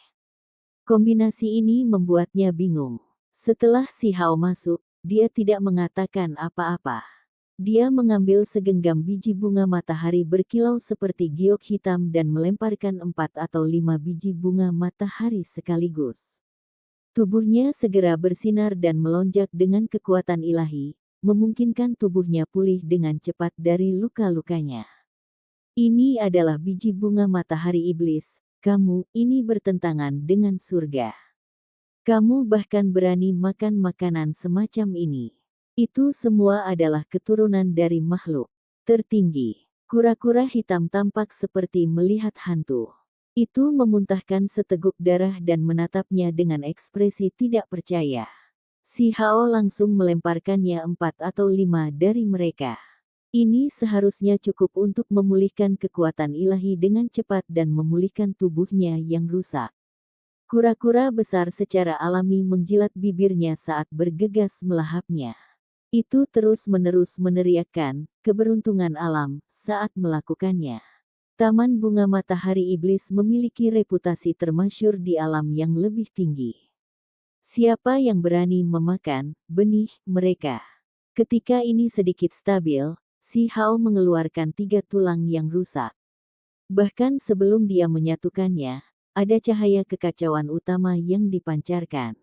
Kombinasi ini membuatnya bingung. Setelah si Hao masuk, dia tidak mengatakan apa-apa. Dia mengambil segenggam biji bunga matahari berkilau seperti giok hitam dan melemparkan 4 atau 5 biji bunga matahari sekaligus. Tubuhnya segera bersinar dan melonjak dengan kekuatan ilahi, memungkinkan tubuhnya pulih dengan cepat dari luka-lukanya. Ini adalah biji bunga matahari iblis, kamu ini bertentangan dengan surga. Kamu bahkan berani makan makanan semacam ini. Itu semua adalah keturunan dari makhluk tertinggi. Kura-kura hitam tampak seperti melihat hantu. Itu memuntahkan seteguk darah dan menatapnya dengan ekspresi tidak percaya. Si Hao langsung melemparkannya 4 atau 5 dari mereka. Ini seharusnya cukup untuk memulihkan kekuatan ilahi dengan cepat dan memulihkan tubuhnya yang rusak. Kura-kura besar secara alami menjilat bibirnya saat bergegas melahapnya. Itu terus-menerus meneriakkan keberuntungan alam saat melakukannya. Taman Bunga Matahari Iblis memiliki reputasi termasyhur di alam yang lebih tinggi. Siapa yang berani memakan benih mereka? Ketika ini sedikit stabil, si Hao mengeluarkan 3 tulang yang rusak. Bahkan sebelum dia menyatukannya, ada cahaya kekacauan utama yang dipancarkan.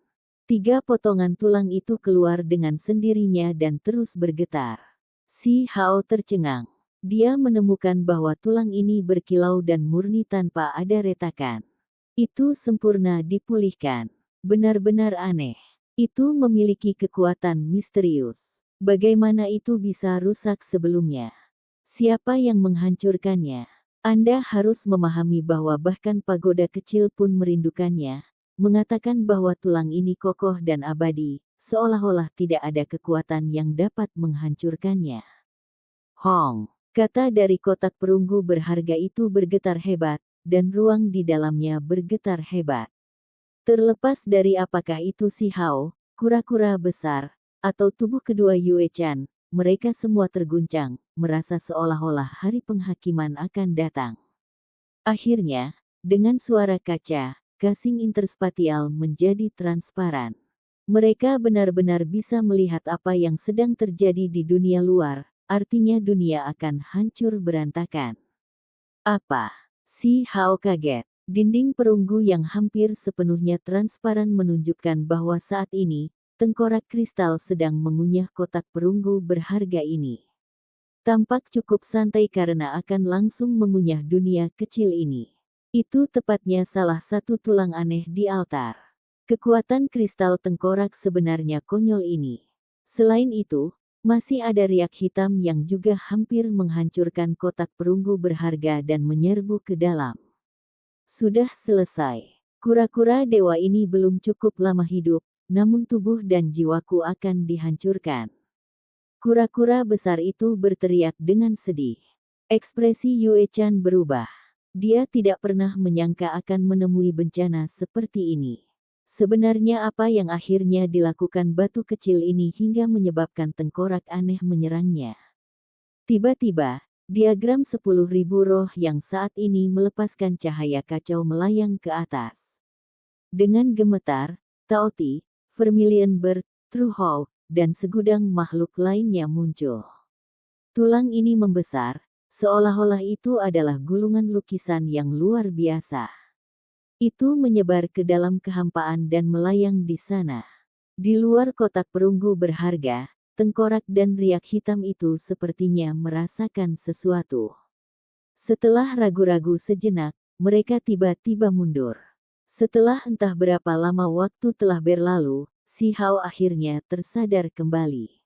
3 potongan tulang itu keluar dengan sendirinya dan terus bergetar. Si Hao tercengang. Dia menemukan bahwa tulang ini berkilau dan murni tanpa ada retakan. Itu sempurna dipulihkan. Benar-benar aneh. Itu memiliki kekuatan misterius. Bagaimana itu bisa rusak sebelumnya? Siapa yang menghancurkannya? Anda harus memahami bahwa bahkan pagoda kecil pun merindukannya, mengatakan bahwa tulang ini kokoh dan abadi, seolah-olah tidak ada kekuatan yang dapat menghancurkannya. Hong. Kata dari kotak perunggu berharga itu bergetar hebat, dan ruang di dalamnya bergetar hebat. Terlepas dari apakah itu si Hao, kura-kura besar, atau tubuh kedua Yuechan, mereka semua terguncang, merasa seolah-olah hari penghakiman akan datang. Akhirnya, dengan suara kaca, gasing interspatial menjadi transparan. Mereka benar-benar bisa melihat apa yang sedang terjadi di dunia luar. Artinya dunia akan hancur berantakan. Apa? Si Hao kaget. Dinding perunggu yang hampir sepenuhnya transparan menunjukkan bahwa saat ini, tengkorak kristal sedang mengunyah kotak perunggu berharga ini. Tampak cukup santai karena akan langsung mengunyah dunia kecil ini. Itu tepatnya salah satu tulang aneh di altar. Kekuatan kristal tengkorak sebenarnya konyol ini. Selain itu, masih ada riak hitam yang juga hampir menghancurkan kotak perunggu berharga dan menyerbu ke dalam. Sudah selesai. Kura-kura dewa ini belum cukup lama hidup, namun tubuh dan jiwaku akan dihancurkan. Kura-kura besar itu berteriak dengan sedih. Ekspresi Yuechan berubah. Dia tidak pernah menyangka akan menemui bencana seperti ini. Sebenarnya apa yang akhirnya dilakukan batu kecil ini hingga menyebabkan tengkorak aneh menyerangnya? Tiba-tiba, diagram 10.000 roh yang saat ini melepaskan cahaya kacau melayang ke atas. Dengan gemetar, Taoti, Vermilion Bird, True Hawk, dan segudang makhluk lainnya muncul. Tulang ini membesar, seolah-olah itu adalah gulungan lukisan yang luar biasa. Itu menyebar ke dalam kehampaan dan melayang di sana. Di luar kotak perunggu berharga, tengkorak dan riak hitam itu sepertinya merasakan sesuatu. Setelah ragu-ragu sejenak, mereka tiba-tiba mundur. Setelah entah berapa lama waktu telah berlalu, Si Hao akhirnya tersadar kembali.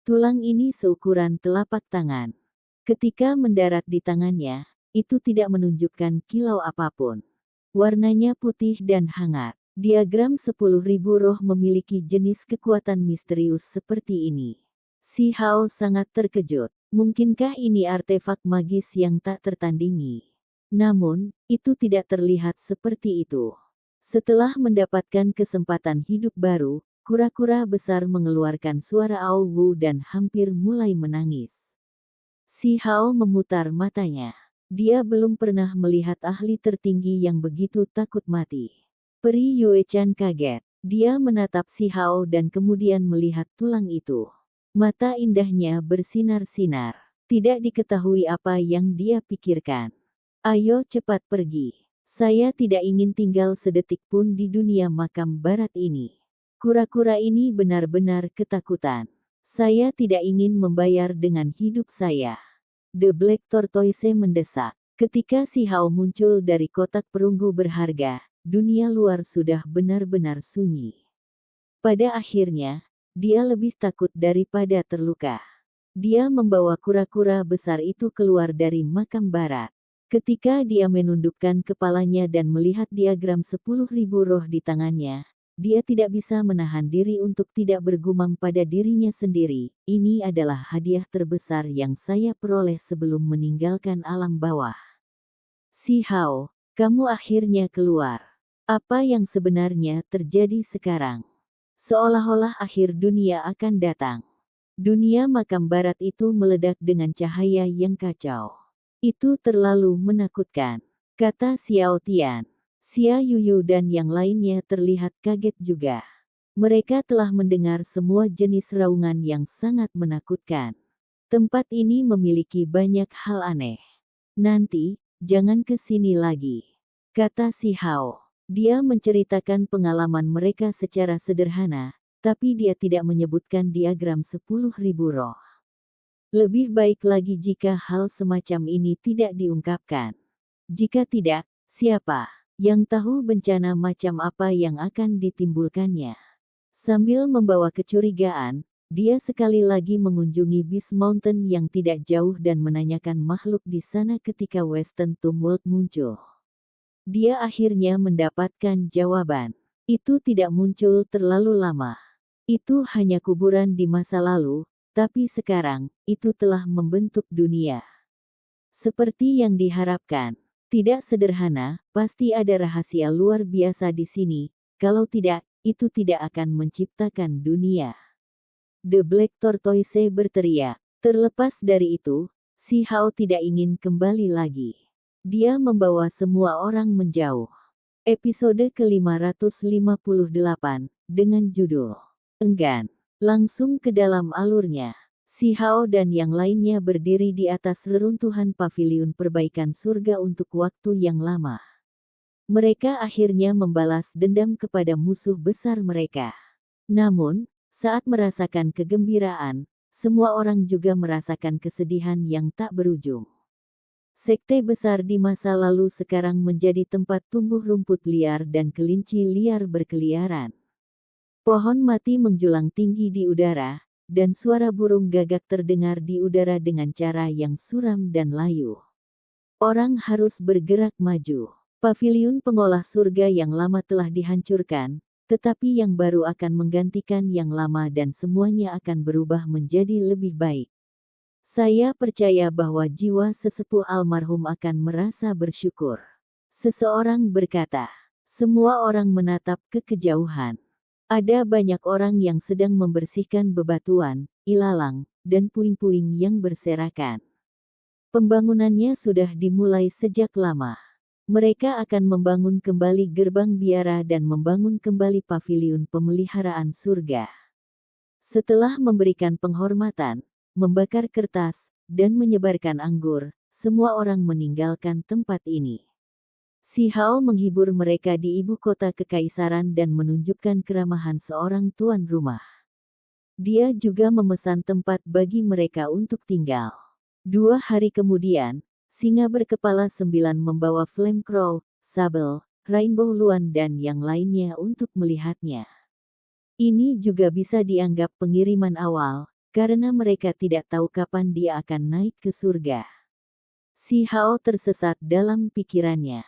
Tulang ini seukuran telapak tangan. Ketika mendarat di tangannya, itu tidak menunjukkan kilau apapun. Warnanya putih dan hangat. Diagram 10.000 roh memiliki jenis kekuatan misterius seperti ini. Si Hao sangat terkejut. Mungkinkah ini artefak magis yang tak tertandingi? Namun, itu tidak terlihat seperti itu. Setelah mendapatkan kesempatan hidup baru, kura-kura besar mengeluarkan suara au-wu dan hampir mulai menangis. Si Hao memutar matanya. Dia belum pernah melihat ahli tertinggi yang begitu takut mati. Peri Yue-chan kaget. Dia menatap Si Hao dan kemudian melihat tulang itu. Mata indahnya bersinar-sinar. Tidak diketahui apa yang dia pikirkan. Ayo cepat pergi. Saya tidak ingin tinggal sedetik pun di dunia makam barat ini. Kura-kura ini benar-benar ketakutan. Saya tidak ingin membayar dengan hidup saya. The Black Tortoise mendesak. Ketika Si Hao muncul dari kotak perunggu berharga, dunia luar sudah benar-benar sunyi. Pada akhirnya, dia lebih takut daripada terluka. Dia membawa kura-kura besar itu keluar dari makam barat. Ketika dia menundukkan kepalanya dan melihat diagram 10.000 roh di tangannya, dia tidak bisa menahan diri untuk tidak bergumam pada dirinya sendiri, ini adalah hadiah terbesar yang saya peroleh sebelum meninggalkan alam bawah. Si Hao, kamu akhirnya keluar. Apa yang sebenarnya terjadi sekarang? Seolah-olah akhir dunia akan datang. Dunia makam barat itu meledak dengan cahaya yang kacau. Itu terlalu menakutkan, kata Xiao Tian. Xia Yuyu dan yang lainnya terlihat kaget juga. Mereka telah mendengar semua jenis raungan yang sangat menakutkan. Tempat ini memiliki banyak hal aneh. Nanti, jangan ke sini lagi, kata Si Hao. Dia menceritakan pengalaman mereka secara sederhana, tapi dia tidak menyebutkan diagram 10.000 roh. Lebih baik lagi jika hal semacam ini tidak diungkapkan. Jika tidak, siapa yang tahu bencana macam apa yang akan ditimbulkannya? Sambil membawa kecurigaan, dia sekali lagi mengunjungi Beast Mountain yang tidak jauh dan menanyakan makhluk di sana ketika Western Tumult muncul. Dia akhirnya mendapatkan jawaban. Itu tidak muncul terlalu lama. Itu hanya kuburan di masa lalu. Tapi sekarang, itu telah membentuk dunia. Seperti yang diharapkan. Tidak sederhana, pasti ada rahasia luar biasa di sini. Kalau tidak, itu tidak akan menciptakan dunia. The Black Tortoise berteriak. Terlepas dari itu, Si Hao tidak ingin kembali lagi. Dia membawa semua orang menjauh. Episode ke-558, dengan judul Enggan. Langsung ke dalam alurnya, Si Hao dan yang lainnya berdiri di atas reruntuhan paviliun perbaikan surga untuk waktu yang lama. Mereka akhirnya membalas dendam kepada musuh besar mereka. Namun, saat merasakan kegembiraan, semua orang juga merasakan kesedihan yang tak berujung. Sekte besar di masa lalu sekarang menjadi tempat tumbuh rumput liar dan kelinci liar berkeliaran. Pohon mati menjulang tinggi di udara, dan suara burung gagak terdengar di udara dengan cara yang suram dan layu. Orang harus bergerak maju. Paviliun pengolah surga yang lama telah dihancurkan, tetapi yang baru akan menggantikan yang lama dan semuanya akan berubah menjadi lebih baik. Saya percaya bahwa jiwa sesepuh almarhum akan merasa bersyukur. Seseorang berkata. Semua orang menatap ke kejauhan. Ada banyak orang yang sedang membersihkan bebatuan, ilalang, dan puing-puing yang berserakan. Pembangunannya sudah dimulai sejak lama. Mereka akan membangun kembali gerbang biara dan membangun kembali paviliun pemeliharaan surga. Setelah memberikan penghormatan, membakar kertas, dan menyebarkan anggur, semua orang meninggalkan tempat ini. Si Hao menghibur mereka di ibu kota kekaisaran dan menunjukkan keramahan seorang tuan rumah. Dia juga memesan tempat bagi mereka untuk tinggal. 2 hari kemudian, singa berkepala 9 membawa flame crow, sabel, Rainbow Luan dan yang lainnya untuk melihatnya. Ini juga bisa dianggap pengiriman awal, karena mereka tidak tahu kapan dia akan naik ke surga. Si Hao tersesat dalam pikirannya.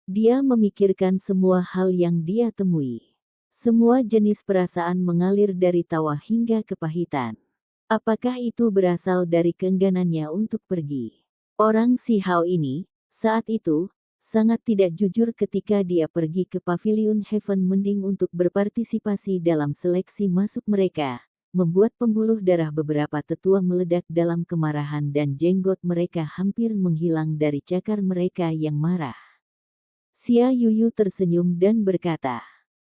Dia memikirkan semua hal yang dia temui. Semua jenis perasaan mengalir dari tawa hingga kepahitan. Apakah itu berasal dari keengganannya untuk pergi? Orang si Hao ini, saat itu, sangat tidak jujur ketika dia pergi ke Pavilion Heaven Mending untuk berpartisipasi dalam seleksi masuk mereka, membuat pembuluh darah beberapa tetua meledak dalam kemarahan dan jenggot mereka hampir menghilang dari cakar mereka yang marah. Xia Yuyu tersenyum dan berkata,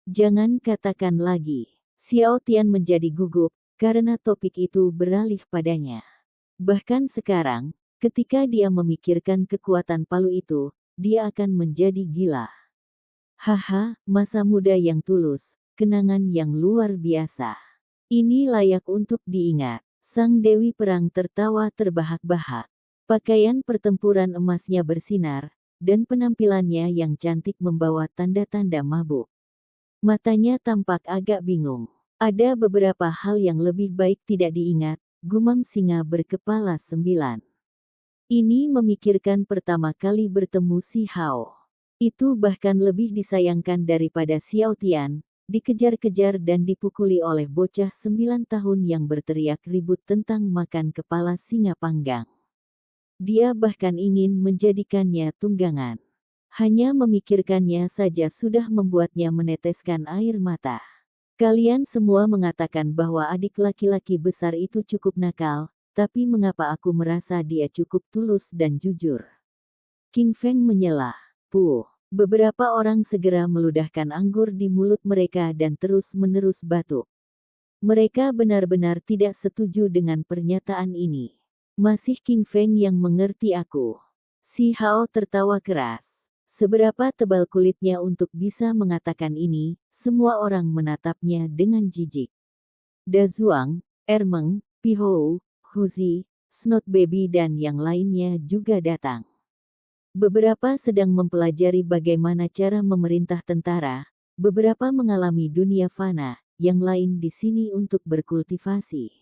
"Jangan katakan lagi." Xiao Tian menjadi gugup, karena topik itu beralih padanya. Bahkan sekarang, ketika dia memikirkan kekuatan palu itu, dia akan menjadi gila. Haha, masa muda yang tulus, kenangan yang luar biasa. Ini layak untuk diingat. Sang Dewi Perang tertawa terbahak-bahak. Pakaian pertempuran emasnya bersinar, dan penampilannya yang cantik membawa tanda-tanda mabuk. Matanya tampak agak bingung. Ada beberapa hal yang lebih baik tidak diingat, gumam singa berkepala 9. Ini memikirkan pertama kali bertemu si Hao. Itu bahkan lebih disayangkan daripada Xiao Tian, dikejar-kejar dan dipukuli oleh bocah 9 tahun yang berteriak ribut tentang makan kepala singa panggang. Dia bahkan ingin menjadikannya tunggangan. Hanya memikirkannya saja sudah membuatnya meneteskan air mata. Kalian semua mengatakan bahwa adik laki-laki besar itu cukup nakal, tapi mengapa aku merasa dia cukup tulus dan jujur? King Feng menyela. Puh. Beberapa orang segera meludahkan anggur di mulut mereka dan terus-menerus batuk. Mereka benar-benar tidak setuju dengan pernyataan ini. Masih King Feng yang mengerti aku. Si Hao tertawa keras. Seberapa tebal kulitnya untuk bisa mengatakan ini, semua orang menatapnya dengan jijik. Da Zuang, Ermeng, Pihou, Huzi, Snot Baby dan yang lainnya juga datang. Beberapa sedang mempelajari bagaimana cara memerintah tentara, beberapa mengalami dunia fana, yang lain di sini untuk berkultivasi.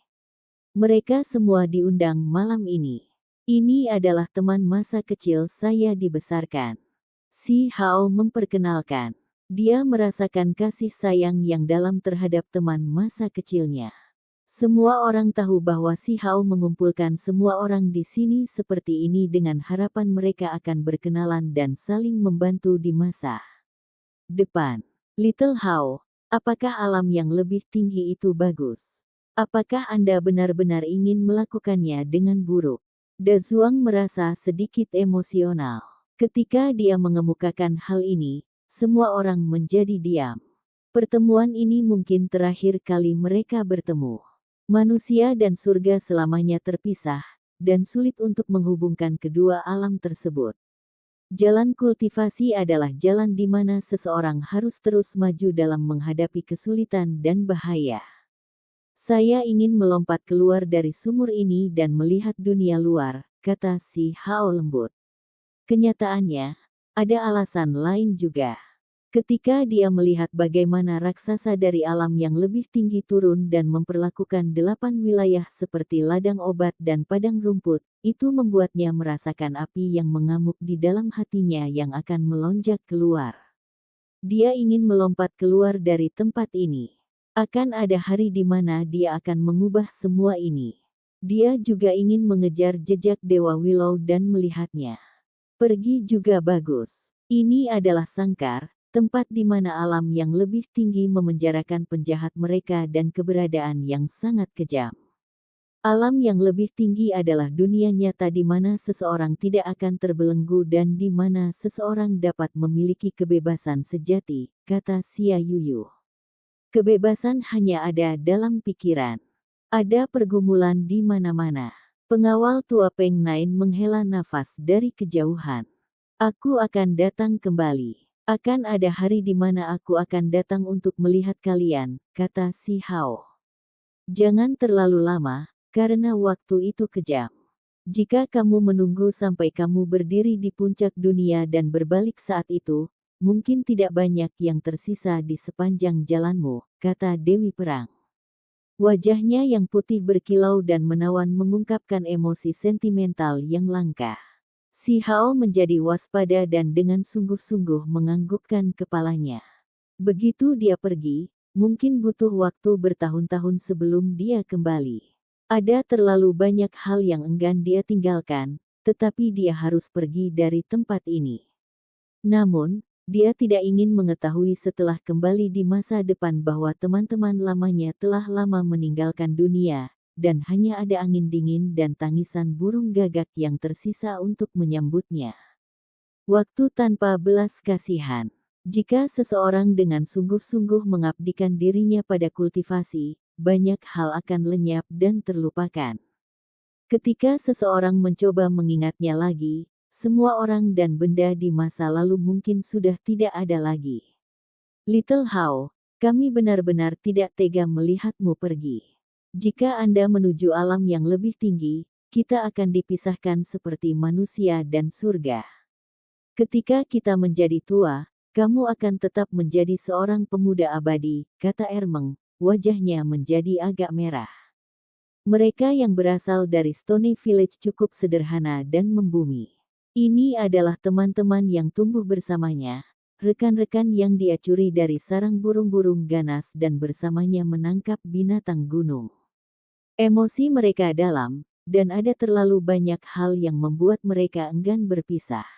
Mereka semua diundang malam ini. Ini adalah teman masa kecil saya dibesarkan. Si Hao memperkenalkan. Dia merasakan kasih sayang yang dalam terhadap teman masa kecilnya. Semua orang tahu bahwa si Hao mengumpulkan semua orang di sini seperti ini dengan harapan mereka akan berkenalan dan saling membantu di masa depan. Little Hao, apakah alam yang lebih tinggi itu bagus? Apakah Anda benar-benar ingin melakukannya dengan buruk? Da Zuang merasa sedikit emosional. Ketika dia mengemukakan hal ini, semua orang menjadi diam. Pertemuan ini mungkin terakhir kali mereka bertemu. Manusia dan surga selamanya terpisah, dan sulit untuk menghubungkan kedua alam tersebut. Jalan kultivasi adalah jalan di mana seseorang harus terus maju dalam menghadapi kesulitan dan bahaya. Saya ingin melompat keluar dari sumur ini dan melihat dunia luar, kata si Hao lembut. Kenyataannya, ada alasan lain juga. Ketika dia melihat bagaimana raksasa dari alam yang lebih tinggi turun dan memperlakukan 8 wilayah seperti ladang obat dan padang rumput, itu membuatnya merasakan api yang mengamuk di dalam hatinya yang akan melonjak keluar. Dia ingin melompat keluar dari tempat ini. Akan ada hari di mana dia akan mengubah semua ini. Dia juga ingin mengejar jejak Dewa Willow dan melihatnya. Pergi juga bagus. Ini adalah sangkar, tempat di mana alam yang lebih tinggi memenjarakan penjahat mereka dan keberadaan yang sangat kejam. Alam yang lebih tinggi adalah dunia nyata di mana seseorang tidak akan terbelenggu dan di mana seseorang dapat memiliki kebebasan sejati, kata Xia Yuyu. Kebebasan hanya ada dalam pikiran. Ada pergumulan di mana-mana. Pengawal tua Peng Nain menghela nafas dari kejauhan. Aku akan datang kembali. Akan ada hari di mana aku akan datang untuk melihat kalian, kata si Hao. Jangan terlalu lama, karena waktu itu kejam. Jika kamu menunggu sampai kamu berdiri di puncak dunia dan berbalik saat itu, mungkin tidak banyak yang tersisa di sepanjang jalanmu, kata Dewi Perang. Wajahnya yang putih berkilau dan menawan mengungkapkan emosi sentimental yang langka. Si Hao menjadi waspada dan dengan sungguh-sungguh menganggukkan kepalanya. Begitu dia pergi, mungkin butuh waktu bertahun-tahun sebelum dia kembali. Ada terlalu banyak hal yang enggan dia tinggalkan, tetapi dia harus pergi dari tempat ini. Namun, dia tidak ingin mengetahui setelah kembali di masa depan bahwa teman-teman lamanya telah lama meninggalkan dunia, dan hanya ada angin dingin dan tangisan burung gagak yang tersisa untuk menyambutnya. Waktu tanpa belas kasihan. Jika seseorang dengan sungguh-sungguh mengabdikan dirinya pada kultivasi, banyak hal akan lenyap dan terlupakan. Ketika seseorang mencoba mengingatnya lagi, semua orang dan benda di masa lalu mungkin sudah tidak ada lagi. Little Hao, kami benar-benar tidak tega melihatmu pergi. Jika Anda menuju alam yang lebih tinggi, kita akan dipisahkan seperti manusia dan surga. Ketika kita menjadi tua, kamu akan tetap menjadi seorang pemuda abadi, kata Ermeng, wajahnya menjadi agak merah. Mereka yang berasal dari Stony Village cukup sederhana dan membumi. Ini adalah teman-teman yang tumbuh bersamanya, rekan-rekan yang dia curi dari sarang burung-burung ganas dan bersamanya menangkap binatang gunung. Emosi mereka dalam, dan ada terlalu banyak hal yang membuat mereka enggan berpisah.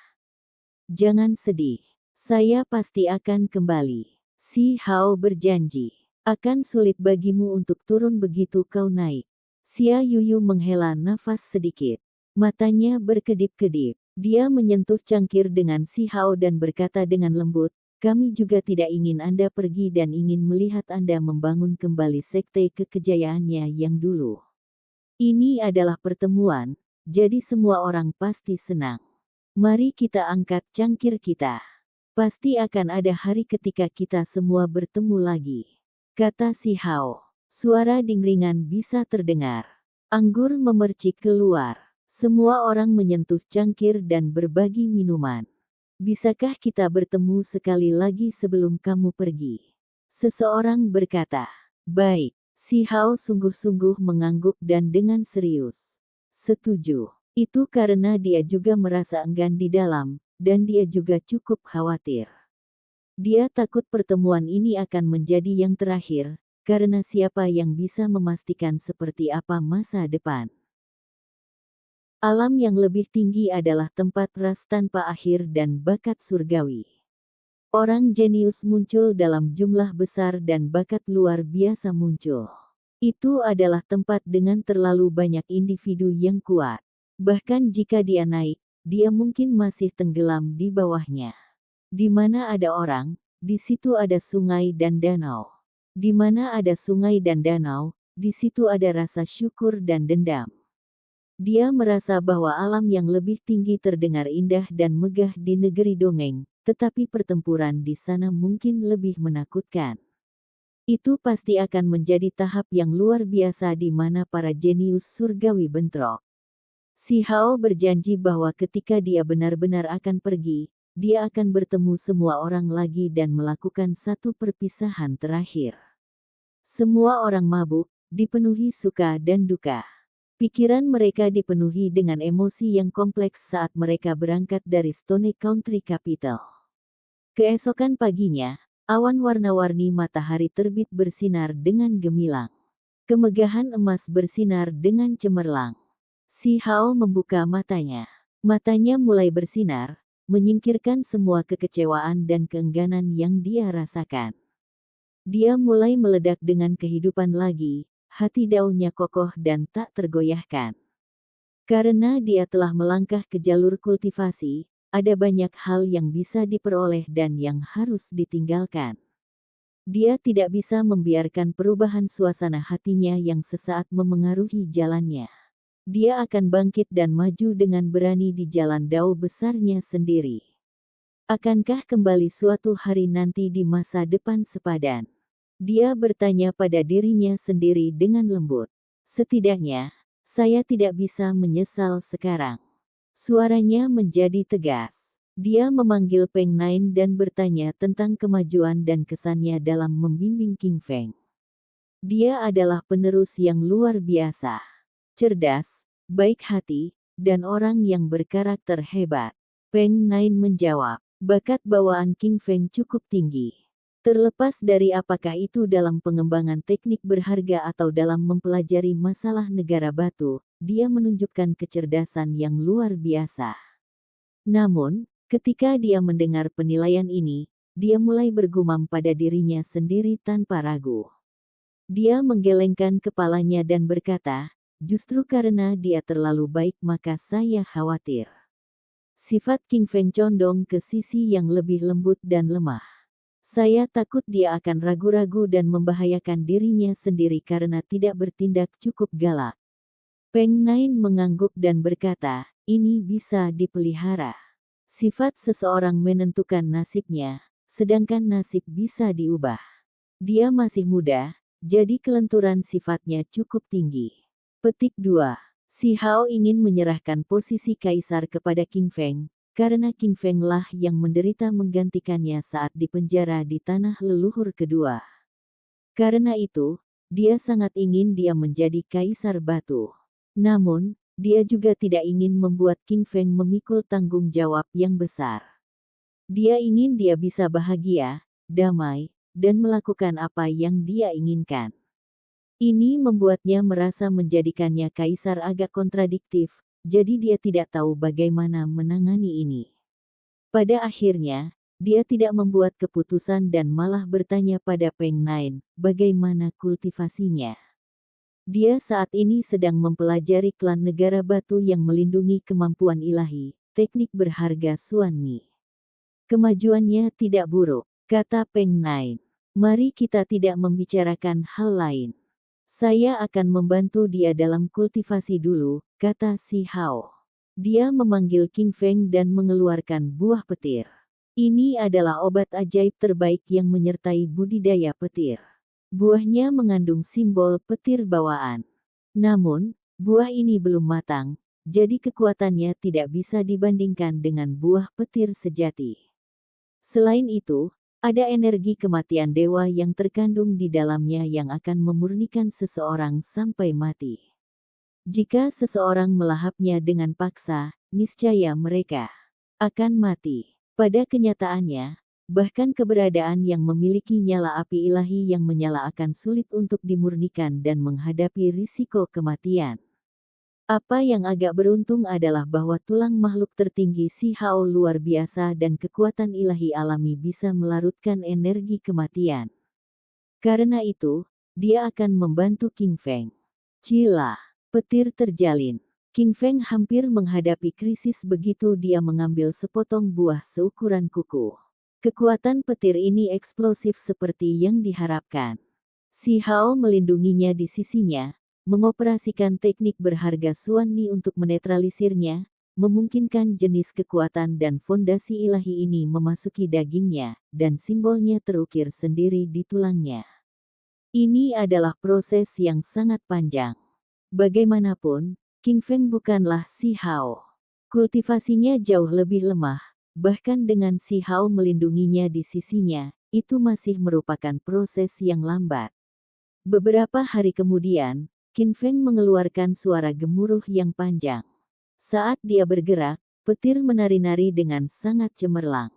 Jangan sedih. Saya pasti akan kembali. Si Hao berjanji. Akan sulit bagimu untuk turun begitu kau naik. Xia Yuyu menghela nafas sedikit. Matanya berkedip-kedip. Dia menyentuh cangkir dengan si Hao dan berkata dengan lembut, kami juga tidak ingin Anda pergi dan ingin melihat Anda membangun kembali sekte kekejayaannya yang dulu. Ini adalah pertemuan, jadi semua orang pasti senang. Mari kita angkat cangkir kita. Pasti akan ada hari ketika kita semua bertemu lagi, kata si Hao. Suara dingringan bisa terdengar. Anggur memercik keluar. Semua orang menyentuh cangkir dan berbagi minuman. Bisakah kita bertemu sekali lagi sebelum kamu pergi? Seseorang berkata. Baik, si Hao sungguh-sungguh mengangguk dan dengan serius. Setuju. Itu karena dia juga merasa enggan di dalam, dan dia juga cukup khawatir. Dia takut pertemuan ini akan menjadi yang terakhir, karena siapa yang bisa memastikan seperti apa masa depan. Alam yang lebih tinggi adalah tempat ras tanpa akhir dan bakat surgawi. Orang jenius muncul dalam jumlah besar dan bakat luar biasa muncul. Itu adalah tempat dengan terlalu banyak individu yang kuat. Bahkan jika dia naik, dia mungkin masih tenggelam di bawahnya. Di mana ada orang, di situ ada sungai dan danau. Di mana ada sungai dan danau, di situ ada rasa syukur dan dendam. Dia merasa bahwa alam yang lebih tinggi terdengar indah dan megah di negeri dongeng, tetapi pertempuran di sana mungkin lebih menakutkan. Itu pasti akan menjadi tahap yang luar biasa di mana para jenius surgawi bentrok. Si Hao berjanji bahwa ketika dia benar-benar akan pergi, dia akan bertemu semua orang lagi dan melakukan satu perpisahan terakhir. Semua orang mabuk, dipenuhi suka dan duka. Pikiran mereka dipenuhi dengan emosi yang kompleks saat mereka berangkat dari Stone Country Capital. Keesokan paginya, awan warna-warni matahari terbit bersinar dengan gemilang. Kemegahan emas bersinar dengan cemerlang. Si Hao membuka matanya. Matanya mulai bersinar, menyingkirkan semua kekecewaan dan keengganan yang dia rasakan. Dia mulai meledak dengan kehidupan lagi, hati daunnya kokoh dan tak tergoyahkan. Karena dia telah melangkah ke jalur kultivasi, ada banyak hal yang bisa diperoleh dan yang harus ditinggalkan. Dia tidak bisa membiarkan perubahan suasana hatinya yang sesaat memengaruhi jalannya. Dia akan bangkit dan maju dengan berani di jalan dao besarnya sendiri. Akankah kembali suatu hari nanti di masa depan sepadan? Dia bertanya pada dirinya sendiri dengan lembut. Setidaknya, saya tidak bisa menyesal sekarang. Suaranya menjadi tegas. Dia memanggil Peng Nain dan bertanya tentang kemajuan dan kesannya dalam membimbing King Feng. Dia adalah penerus yang luar biasa, cerdas, baik hati, dan orang yang berkarakter hebat. Peng Nain menjawab, bakat bawaan King Feng cukup tinggi. Terlepas dari apakah itu dalam pengembangan teknik berharga atau dalam mempelajari masalah negara batu, dia menunjukkan kecerdasan yang luar biasa. Namun, ketika dia mendengar penilaian ini, dia mulai bergumam pada dirinya sendiri tanpa ragu. Dia menggelengkan kepalanya dan berkata, justru karena dia terlalu baik maka saya khawatir. Sifat King Feng condong ke sisi yang lebih lembut dan lemah. Saya takut dia akan ragu-ragu dan membahayakan dirinya sendiri karena tidak bertindak cukup galak. Peng Nain mengangguk dan berkata, ini bisa dipelihara. Sifat seseorang menentukan nasibnya, sedangkan nasib bisa diubah. Dia masih muda, jadi kelenturan sifatnya cukup tinggi. Petik 2. Si Hao ingin menyerahkan posisi kaisar kepada King Feng, karena King Feng lah yang menderita menggantikannya saat dipenjara di tanah leluhur kedua. Karena itu, dia sangat ingin dia menjadi kaisar batu. Namun, dia juga tidak ingin membuat King Feng memikul tanggung jawab yang besar. Dia ingin dia bisa bahagia, damai, dan melakukan apa yang dia inginkan. Ini membuatnya merasa menjadikannya kaisar agak kontradiktif, jadi dia tidak tahu bagaimana menangani ini. Pada akhirnya, dia tidak membuat keputusan dan malah bertanya pada Peng Nain, bagaimana kultivasinya. Dia saat ini sedang mempelajari klan negara batu yang melindungi kemampuan ilahi, teknik berharga Suan Ni. Kemajuannya tidak buruk, kata Peng Nain. Mari kita tidak membicarakan hal lain. Saya akan membantu dia dalam kultivasi dulu, kata si Hao. Dia memanggil King Feng dan mengeluarkan buah petir. Ini adalah obat ajaib terbaik yang menyertai budidaya petir. Buahnya mengandung simbol petir bawaan. Namun, buah ini belum matang, jadi kekuatannya tidak bisa dibandingkan dengan buah petir sejati. Selain itu, ada energi kematian dewa yang terkandung di dalamnya yang akan memurnikan seseorang sampai mati. Jika seseorang melahapnya dengan paksa, niscaya mereka akan mati. Pada kenyataannya, bahkan keberadaan yang memiliki nyala api ilahi yang menyala akan sulit untuk dimurnikan dan menghadapi risiko kematian. Apa yang agak beruntung adalah bahwa tulang makhluk tertinggi si Hao luar biasa dan kekuatan ilahi alami bisa melarutkan energi kematian. Karena itu, dia akan membantu King Feng. Cila, petir terjalin. King Feng hampir menghadapi krisis begitu dia mengambil sepotong buah seukuran kuku. Kekuatan petir ini eksplosif seperti yang diharapkan. Si Hao melindunginya di sisinya, mengoperasikan teknik berharga Suan Ni untuk menetralisirnya, memungkinkan jenis kekuatan dan fondasi ilahi ini memasuki dagingnya, dan simbolnya terukir sendiri di tulangnya. Ini adalah proses yang sangat panjang. Bagaimanapun, King Feng bukanlah si Hao. Kultivasinya jauh lebih lemah. Bahkan dengan si Hao melindunginya di sisinya, itu masih merupakan proses yang lambat. Beberapa hari kemudian, King Feng mengeluarkan suara gemuruh yang panjang. Saat dia bergerak, petir menari-nari dengan sangat cemerlang.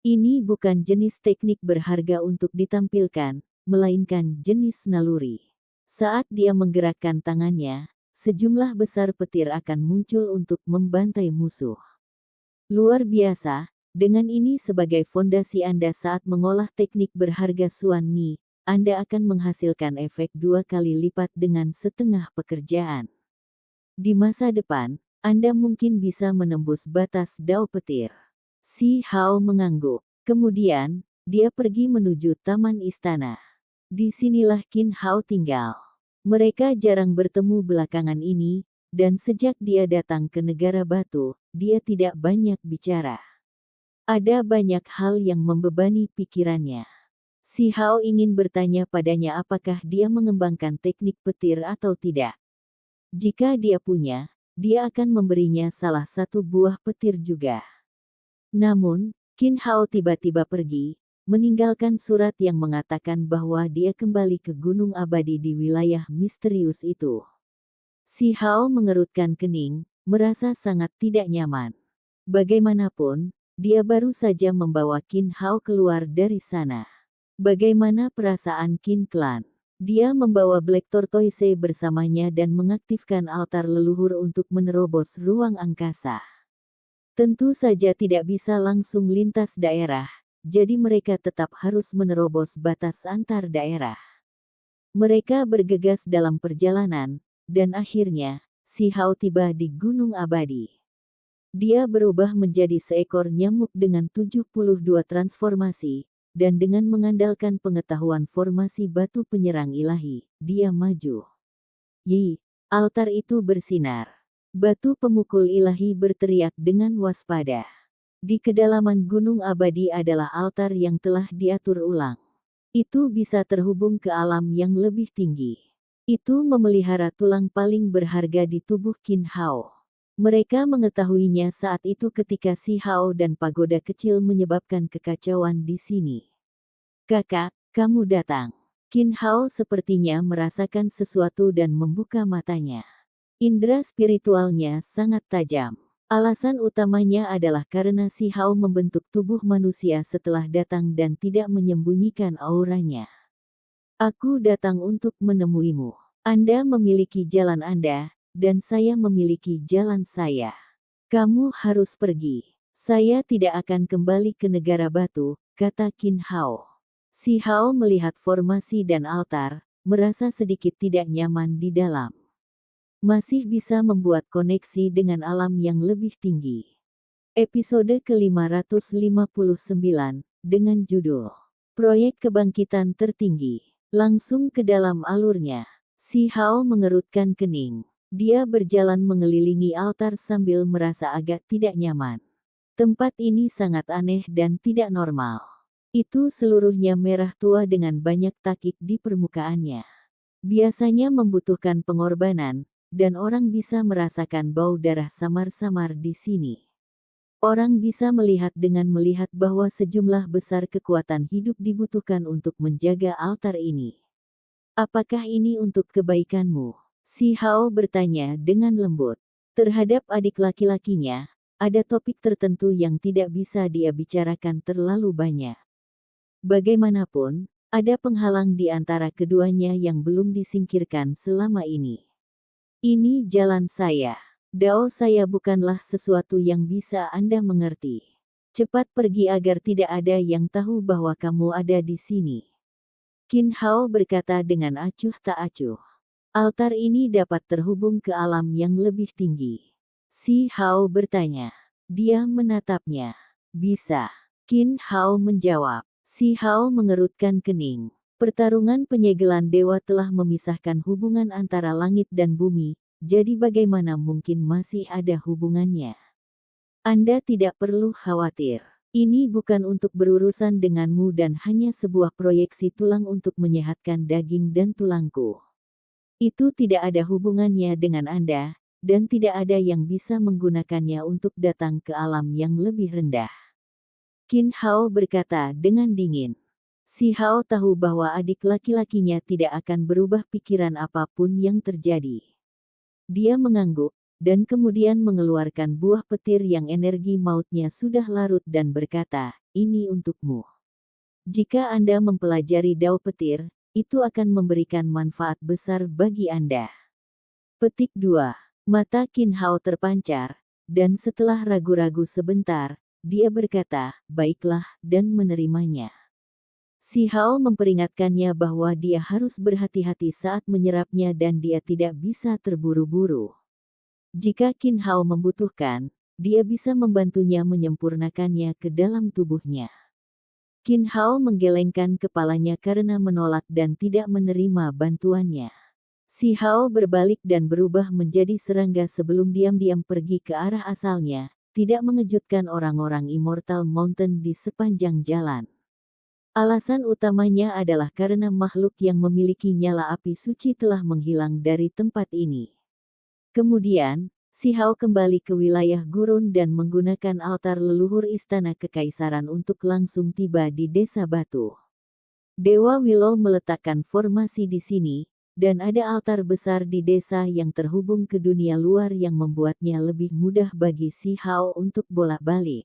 Ini bukan jenis teknik berharga untuk ditampilkan, melainkan jenis naluri. Saat dia menggerakkan tangannya, sejumlah besar petir akan muncul untuk membantai musuh. Luar biasa, dengan ini sebagai fondasi Anda saat mengolah teknik berharga Suan Ni, Anda akan menghasilkan efek 2 kali lipat dengan setengah pekerjaan. Di masa depan, Anda mungkin bisa menembus batas dao petir. Si Hao mengangguk. Kemudian, dia pergi menuju taman istana. Disinilah Qin Hao tinggal. Mereka jarang bertemu belakangan ini, dan sejak dia datang ke negara batu, dia tidak banyak bicara. Ada banyak hal yang membebani pikirannya. Si Hao ingin bertanya padanya apakah dia mengembangkan teknik petir atau tidak. Jika dia punya, dia akan memberinya salah satu buah petir juga. Namun, Qin Hao tiba-tiba pergi, meninggalkan surat yang mengatakan bahwa dia kembali ke Gunung Abadi di wilayah misterius itu. Si Hao mengerutkan kening, merasa sangat tidak nyaman. Bagaimanapun, dia baru saja membawa Qin Hao keluar dari sana. Bagaimana perasaan Qin Clan? Dia membawa Black Tortoise bersamanya dan mengaktifkan altar leluhur untuk menerobos ruang angkasa. Tentu saja tidak bisa langsung lintas daerah, jadi mereka tetap harus menerobos batas antar daerah. Mereka bergegas dalam perjalanan, dan akhirnya, si Hao tiba di Gunung Abadi. Dia berubah menjadi seekor nyamuk dengan 72 transformasi, dan dengan mengandalkan pengetahuan formasi batu penyerang ilahi, dia maju. Yi, altar itu bersinar. Batu pemukul ilahi berteriak dengan waspada. Di kedalaman Gunung Abadi adalah altar yang telah diatur ulang. Itu bisa terhubung ke alam yang lebih tinggi. Itu memelihara tulang paling berharga di tubuh Qin Hao. Mereka mengetahuinya saat itu ketika si Hao dan pagoda kecil menyebabkan kekacauan di sini. Kakak, kamu datang. Qin Hao sepertinya merasakan sesuatu dan membuka matanya. Indera spiritualnya sangat tajam. Alasan utamanya adalah karena si Hao membentuk tubuh manusia setelah datang dan tidak menyembunyikan auranya. Aku datang untuk menemuimu. Anda memiliki jalan Anda, dan saya memiliki jalan saya. Kamu harus pergi. Saya tidak akan kembali ke negara batu, kata Qin Hao. Si Hao melihat formasi dan altar, merasa sedikit tidak nyaman di dalam. Masih bisa membuat koneksi dengan alam yang lebih tinggi. Episode ke-559, dengan judul Proyek Kebangkitan Tertinggi. Langsung ke dalam alurnya. Si Hao mengerutkan kening. Dia berjalan mengelilingi altar sambil merasa agak tidak nyaman. Tempat ini sangat aneh dan tidak normal. Itu seluruhnya merah tua dengan banyak takik di permukaannya. Biasanya membutuhkan pengorbanan, dan orang bisa merasakan bau darah samar-samar di sini. Orang bisa melihat dengan melihat bahwa sejumlah besar kekuatan hidup dibutuhkan untuk menjaga altar ini. Apakah ini untuk kebaikanmu? Si Hao bertanya dengan lembut. Terhadap adik laki-lakinya, ada topik tertentu yang tidak bisa dia bicarakan terlalu banyak. Bagaimanapun, ada penghalang di antara keduanya yang belum disingkirkan selama ini. Ini jalan saya. Dao saya bukanlah sesuatu yang bisa Anda mengerti. Cepat pergi agar tidak ada yang tahu bahwa kamu ada di sini. Qin Hao berkata dengan acuh tak acuh. Altar ini dapat terhubung ke alam yang lebih tinggi. Si Hao bertanya. Dia menatapnya. Bisa. Qin Hao menjawab. Si Hao mengerutkan kening. Pertarungan penyegelan dewa telah memisahkan hubungan antara langit dan bumi, jadi bagaimana mungkin masih ada hubungannya? Anda tidak perlu khawatir. Ini bukan untuk berurusan denganmu dan hanya sebuah proyeksi tulang untuk menyehatkan daging dan tulangku. Itu tidak ada hubungannya dengan Anda, dan tidak ada yang bisa menggunakannya untuk datang ke alam yang lebih rendah. Qin Hao berkata dengan dingin. Si Hao tahu bahwa adik laki-lakinya tidak akan berubah pikiran apapun yang terjadi. Dia mengangguk, dan kemudian mengeluarkan buah petir yang energi mautnya sudah larut dan berkata, ini untukmu. Jika Anda mempelajari dao petir, itu akan memberikan manfaat besar bagi Anda. Petik 2. Mata Qin Hao terpancar, dan setelah ragu-ragu sebentar, dia berkata, baiklah, dan menerimanya. Si Hao memperingatkannya bahwa dia harus berhati-hati saat menyerapnya dan dia tidak bisa terburu-buru. Jika Qin Hao membutuhkan, dia bisa membantunya menyempurnakannya ke dalam tubuhnya. Qin Hao menggelengkan kepalanya karena menolak dan tidak menerima bantuannya. Si Hao berbalik dan berubah menjadi serangga sebelum diam-diam pergi ke arah asalnya, tidak mengejutkan orang-orang Immortal Mountain di sepanjang jalan. Alasan utamanya adalah karena makhluk yang memiliki nyala api suci telah menghilang dari tempat ini. Kemudian, Si Hao kembali ke wilayah gurun dan menggunakan altar leluhur istana kekaisaran untuk langsung tiba di desa batu. Dewa Willow meletakkan formasi di sini, dan ada altar besar di desa yang terhubung ke dunia luar yang membuatnya lebih mudah bagi si Hao untuk bolak-balik.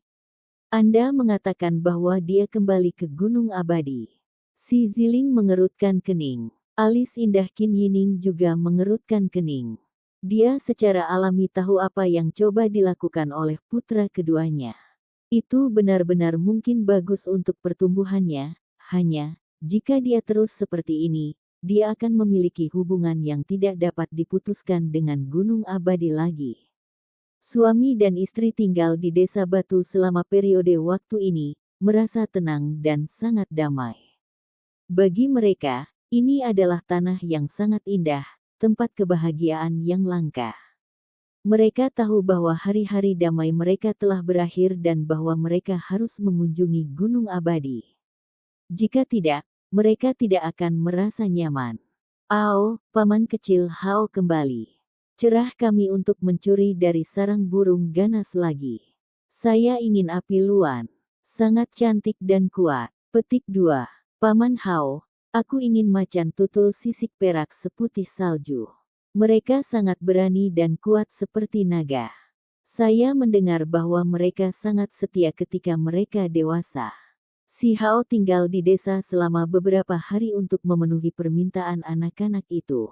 Anda mengatakan bahwa dia kembali ke Gunung Abadi. Si Ziling mengerutkan kening. Alis indah Qin Yining juga mengerutkan kening. Dia secara alami tahu apa yang coba dilakukan oleh putra keduanya. Itu benar-benar mungkin bagus untuk pertumbuhannya, hanya, jika dia terus seperti ini, dia akan memiliki hubungan yang tidak dapat diputuskan dengan Gunung Abadi lagi. Suami dan istri tinggal di desa batu selama periode waktu ini, merasa tenang dan sangat damai. Bagi mereka, ini adalah tanah yang sangat indah, tempat kebahagiaan yang langka. Mereka tahu bahwa hari-hari damai mereka telah berakhir dan bahwa mereka harus mengunjungi Gunung Abadi. Jika tidak, mereka tidak akan merasa nyaman. Ao, paman kecil Hao kembali. Cerah kami untuk mencuri dari sarang burung ganas lagi. Saya ingin api luan. Sangat cantik dan kuat. Petik 2. Paman Hao, aku ingin macan tutul sisik perak seputih salju. Mereka sangat berani dan kuat seperti naga. Saya mendengar bahwa mereka sangat setia ketika mereka dewasa. Si Hao tinggal di desa selama beberapa hari untuk memenuhi permintaan anak-anak itu.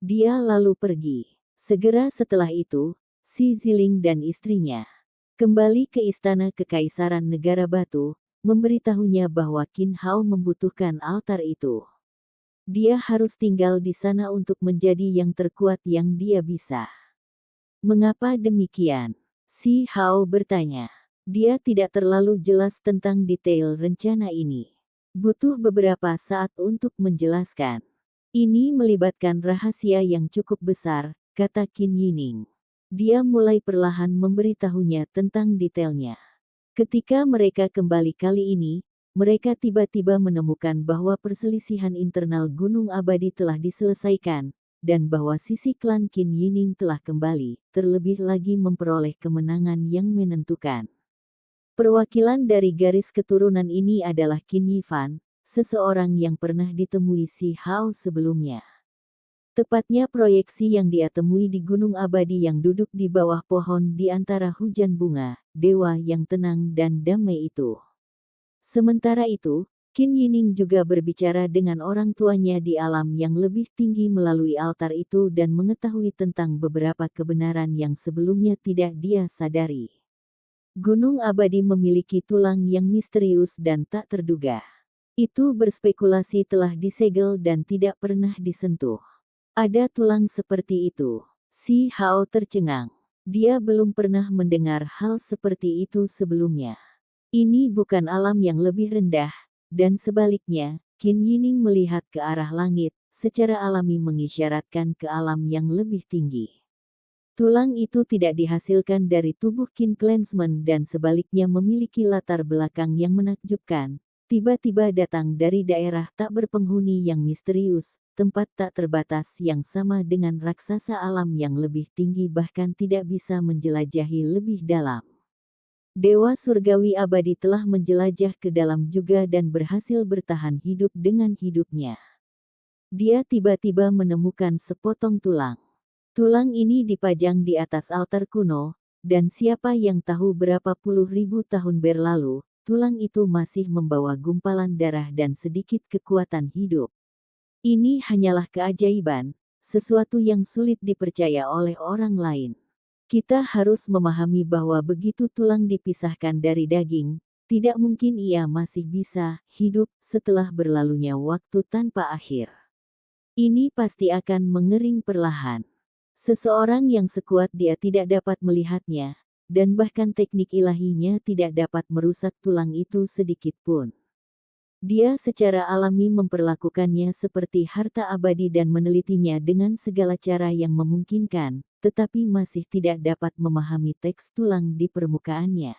Dia lalu pergi. Segera setelah itu, si Ziling dan istrinya kembali ke istana kekaisaran negara batu, memberitahunya bahwa Qin Hao membutuhkan altar itu. Dia harus tinggal di sana untuk menjadi yang terkuat yang dia bisa. Mengapa demikian? Si Hao bertanya. Dia tidak terlalu jelas tentang detail rencana ini. Butuh beberapa saat untuk menjelaskan. Ini melibatkan rahasia yang cukup besar, kata Qin Yining. Dia mulai perlahan memberitahunya tentang detailnya. Ketika mereka kembali kali ini, mereka tiba-tiba menemukan bahwa perselisihan internal Gunung Abadi telah diselesaikan, dan bahwa sisi klan Qin Yining telah kembali, terlebih lagi memperoleh kemenangan yang menentukan. Perwakilan dari garis keturunan ini adalah Qin Yifan, seseorang yang pernah ditemui si Hao sebelumnya. Tepatnya proyeksi yang dia temui di Gunung Abadi yang duduk di bawah pohon di antara hujan bunga, dewa yang tenang dan damai itu. Sementara itu, Qin Yining juga berbicara dengan orang tuanya di alam yang lebih tinggi melalui altar itu dan mengetahui tentang beberapa kebenaran yang sebelumnya tidak dia sadari. Gunung Abadi memiliki tulang yang misterius dan tak terduga. Itu berspekulasi telah disegel dan tidak pernah disentuh. Ada tulang seperti itu. Si Hao tercengang. Dia belum pernah mendengar hal seperti itu sebelumnya. Ini bukan alam yang lebih rendah, dan sebaliknya, Qin Yining melihat ke arah langit, secara alami mengisyaratkan ke alam yang lebih tinggi. Tulang itu tidak dihasilkan dari tubuh Qin Clansman dan sebaliknya memiliki latar belakang yang menakjubkan, tiba-tiba datang dari daerah tak berpenghuni yang misterius, tempat tak terbatas yang sama dengan raksasa alam yang lebih tinggi bahkan tidak bisa menjelajahi lebih dalam. Dewa surgawi abadi telah menjelajah ke dalam juga dan berhasil bertahan hidup dengan hidupnya. Dia tiba-tiba menemukan sepotong tulang. Tulang ini dipajang di atas altar kuno, dan siapa yang tahu berapa puluh ribu tahun berlalu, tulang itu masih membawa gumpalan darah dan sedikit kekuatan hidup. Ini hanyalah keajaiban, sesuatu yang sulit dipercaya oleh orang lain. Kita harus memahami bahwa begitu tulang dipisahkan dari daging, tidak mungkin ia masih bisa hidup setelah berlalunya waktu tanpa akhir. Ini pasti akan mengering perlahan. Seseorang yang sekuat dia tidak dapat melihatnya, dan bahkan teknik ilahinya tidak dapat merusak tulang itu sedikit pun. Dia secara alami memperlakukannya seperti harta abadi dan menelitinya dengan segala cara yang memungkinkan, tetapi masih tidak dapat memahami teks tulang di permukaannya.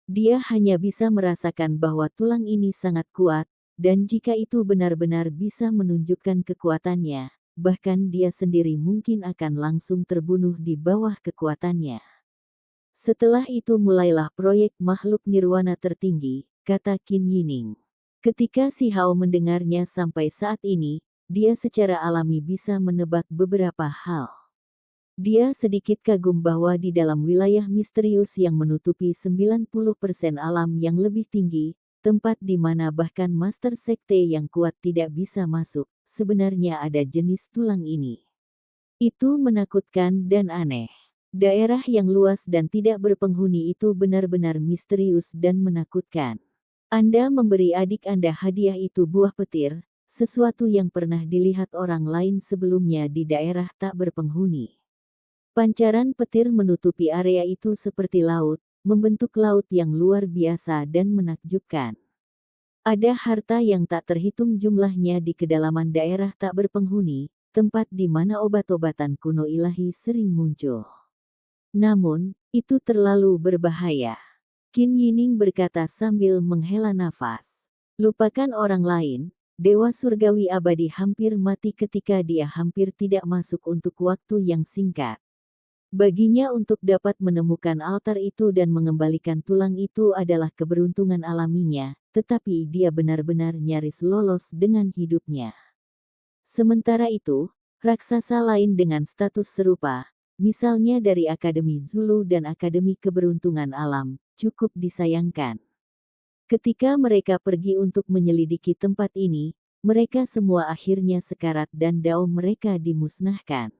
Dia hanya bisa merasakan bahwa tulang ini sangat kuat, dan jika itu benar-benar bisa menunjukkan kekuatannya, bahkan dia sendiri mungkin akan langsung terbunuh di bawah kekuatannya. Setelah itu mulailah proyek makhluk nirwana tertinggi, kata Qin Yining. Ketika Si Hao mendengarnya sampai saat ini, dia secara alami bisa menebak beberapa hal. Dia sedikit kagum bahwa di dalam wilayah misterius yang menutupi 90% alam yang lebih tinggi, tempat di mana bahkan master sekte yang kuat tidak bisa masuk, sebenarnya ada jenis tulang ini. Itu menakutkan dan aneh. Daerah yang luas dan tidak berpenghuni itu benar-benar misterius dan menakutkan. Anda memberi adik Anda hadiah itu buah petir, sesuatu yang pernah dilihat orang lain sebelumnya di daerah tak berpenghuni. Pancaran petir menutupi area itu seperti laut, membentuk laut yang luar biasa dan menakjubkan. Ada harta yang tak terhitung jumlahnya di kedalaman daerah tak berpenghuni, tempat di mana obat-obatan kuno ilahi sering muncul. Namun, itu terlalu berbahaya. Qin Yining berkata sambil menghela nafas. Lupakan orang lain, Dewa Surgawi Abadi hampir mati ketika dia hampir tidak masuk untuk waktu yang singkat. Baginya untuk dapat menemukan altar itu dan mengembalikan tulang itu adalah keberuntungan alaminya, tetapi dia benar-benar nyaris lolos dengan hidupnya. Sementara itu, raksasa lain dengan status serupa, misalnya dari Akademi Zulu dan Akademi Keberuntungan Alam, cukup disayangkan. Ketika mereka pergi untuk menyelidiki tempat ini, mereka semua akhirnya sekarat dan dao mereka dimusnahkan.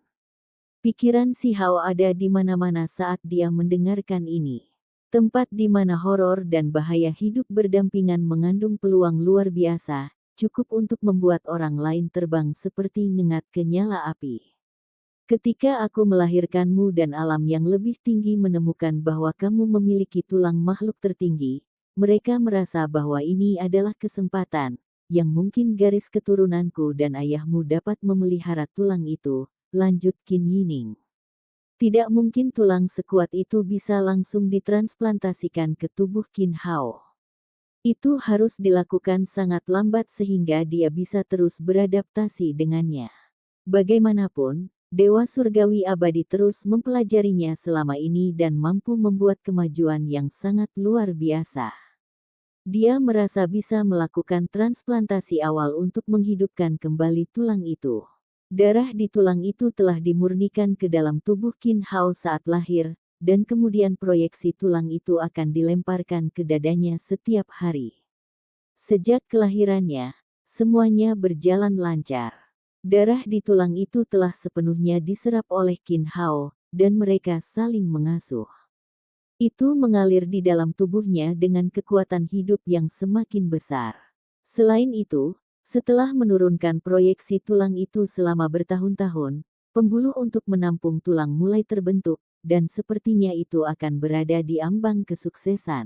Pikiran Si Hao ada di mana-mana saat dia mendengarkan ini. Tempat di mana horor dan bahaya hidup berdampingan mengandung peluang luar biasa, cukup untuk membuat orang lain terbang seperti ngengat ke nyala api. Ketika aku melahirkanmu dan alam yang lebih tinggi menemukan bahwa kamu memiliki tulang makhluk tertinggi, mereka merasa bahwa ini adalah kesempatan, yang mungkin garis keturunanku dan ayahmu dapat memelihara tulang itu. Lanjut Qin Yining. Tidak mungkin tulang sekuat itu bisa langsung ditransplantasikan ke tubuh Qin Hao. Itu harus dilakukan sangat lambat sehingga dia bisa terus beradaptasi dengannya. Bagaimanapun, Dewa Surgawi Abadi terus mempelajarinya selama ini dan mampu membuat kemajuan yang sangat luar biasa. Dia merasa bisa melakukan transplantasi awal untuk menghidupkan kembali tulang itu. Darah di tulang itu telah dimurnikan ke dalam tubuh Qin Hao saat lahir, dan kemudian proyeksi tulang itu akan dilemparkan ke dadanya setiap hari. Sejak kelahirannya, semuanya berjalan lancar. Darah di tulang itu telah sepenuhnya diserap oleh Qin Hao, dan mereka saling mengasuh. Itu mengalir di dalam tubuhnya dengan kekuatan hidup yang semakin besar. Selain itu, setelah menurunkan proyeksi tulang itu selama bertahun-tahun, pembuluh untuk menampung tulang mulai terbentuk, dan sepertinya itu akan berada di ambang kesuksesan.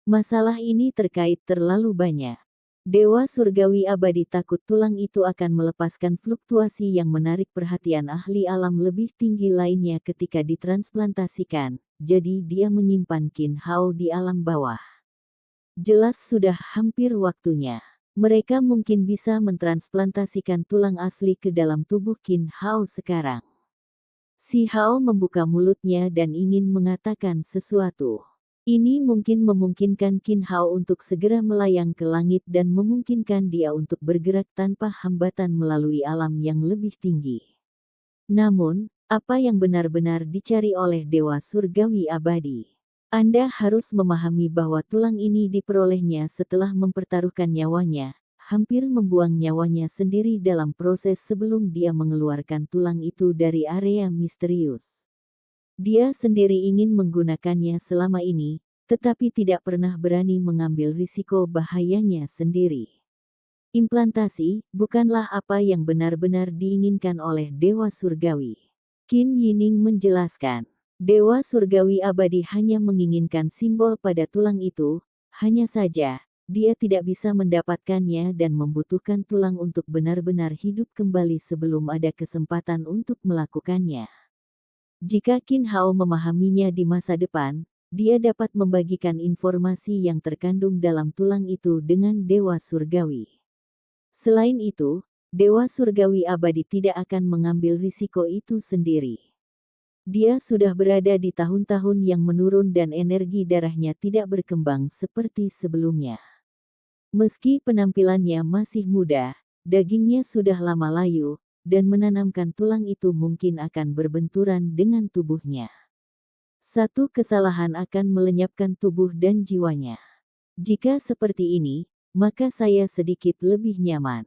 Masalah ini terkait terlalu banyak. Dewa Surgawi Abadi takut tulang itu akan melepaskan fluktuasi yang menarik perhatian ahli alam lebih tinggi lainnya ketika ditransplantasikan, jadi dia menyimpan Qin Hao di alam bawah. Jelas sudah hampir waktunya. Mereka mungkin bisa mentransplantasikan tulang asli ke dalam tubuh Qin Hao sekarang. Si Hao membuka mulutnya dan ingin mengatakan sesuatu. Ini mungkin memungkinkan Qin Hao untuk segera melayang ke langit dan memungkinkan dia untuk bergerak tanpa hambatan melalui alam yang lebih tinggi. Namun, apa yang benar-benar dicari oleh Dewa Surgawi Abadi? Anda harus memahami bahwa tulang ini diperolehnya setelah mempertaruhkan nyawanya, hampir membuang nyawanya sendiri dalam proses sebelum dia mengeluarkan tulang itu dari area misterius. Dia sendiri ingin menggunakannya selama ini, tetapi tidak pernah berani mengambil risiko bahayanya sendiri. Implantasi bukanlah apa yang benar-benar diinginkan oleh Dewa Surgawi. Qin Yining menjelaskan. Dewa Surgawi Abadi hanya menginginkan simbol pada tulang itu, hanya saja, dia tidak bisa mendapatkannya dan membutuhkan tulang untuk benar-benar hidup kembali sebelum ada kesempatan untuk melakukannya. Jika Qin Hao memahaminya di masa depan, dia dapat membagikan informasi yang terkandung dalam tulang itu dengan Dewa Surgawi. Selain itu, Dewa Surgawi Abadi tidak akan mengambil risiko itu sendiri. Dia sudah berada di tahun-tahun yang menurun dan energi darahnya tidak berkembang seperti sebelumnya. Meski penampilannya masih muda, dagingnya sudah lama layu, dan menanamkan tulang itu mungkin akan berbenturan dengan tubuhnya. Satu kesalahan akan melenyapkan tubuh dan jiwanya. Jika seperti ini, maka saya sedikit lebih nyaman.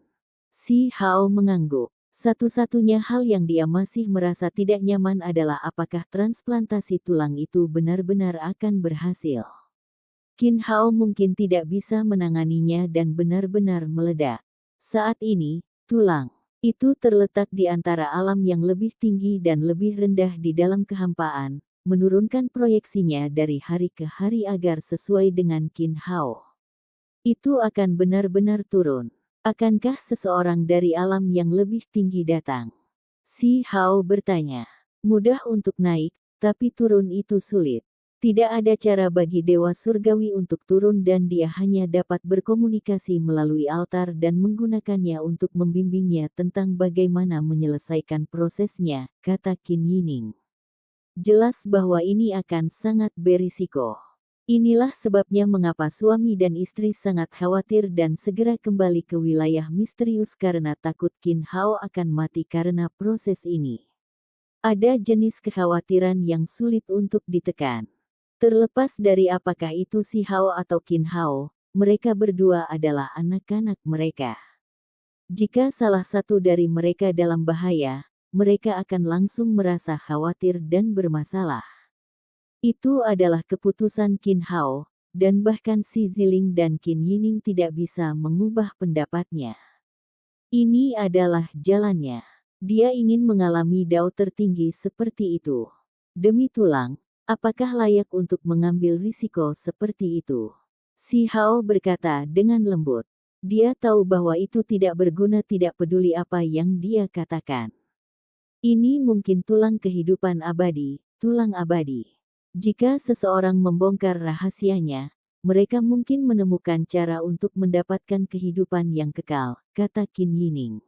Si Hao mengangguk. Satu-satunya hal yang dia masih merasa tidak nyaman adalah apakah transplantasi tulang itu benar-benar akan berhasil. Qin Hao mungkin tidak bisa menanganinya dan benar-benar meledak. Saat ini, tulang itu terletak di antara alam yang lebih tinggi dan lebih rendah di dalam kehampaan, menurunkan proyeksinya dari hari ke hari agar sesuai dengan Qin Hao. Itu akan benar-benar turun. Akankah seseorang dari alam yang lebih tinggi datang? Si Hao bertanya. Mudah untuk naik, tapi turun itu sulit. Tidak ada cara bagi Dewa Surgawi untuk turun dan dia hanya dapat berkomunikasi melalui altar dan menggunakannya untuk membimbingnya tentang bagaimana menyelesaikan prosesnya, kata Qin Yining. Jelas bahwa ini akan sangat berisiko. Inilah sebabnya mengapa suami dan istri sangat khawatir dan segera kembali ke wilayah misterius karena takut Qin Hao akan mati karena proses ini. Ada jenis kekhawatiran yang sulit untuk ditekan. Terlepas dari apakah itu si Hao atau Qin Hao, mereka berdua adalah anak-anak mereka. Jika salah satu dari mereka dalam bahaya, mereka akan langsung merasa khawatir dan bermasalah. Itu adalah keputusan Qin Hao, dan bahkan Si Ziling dan Qin Yining tidak bisa mengubah pendapatnya. Ini adalah jalannya. Dia ingin mengalami dao tertinggi seperti itu. Demi tulang, apakah layak untuk mengambil risiko seperti itu? Si Hao berkata dengan lembut. Dia tahu bahwa itu tidak berguna, tidak peduli apa yang dia katakan. Ini mungkin tulang kehidupan abadi, tulang abadi. Jika seseorang membongkar rahasianya, mereka mungkin menemukan cara untuk mendapatkan kehidupan yang kekal, kata Qin Yining.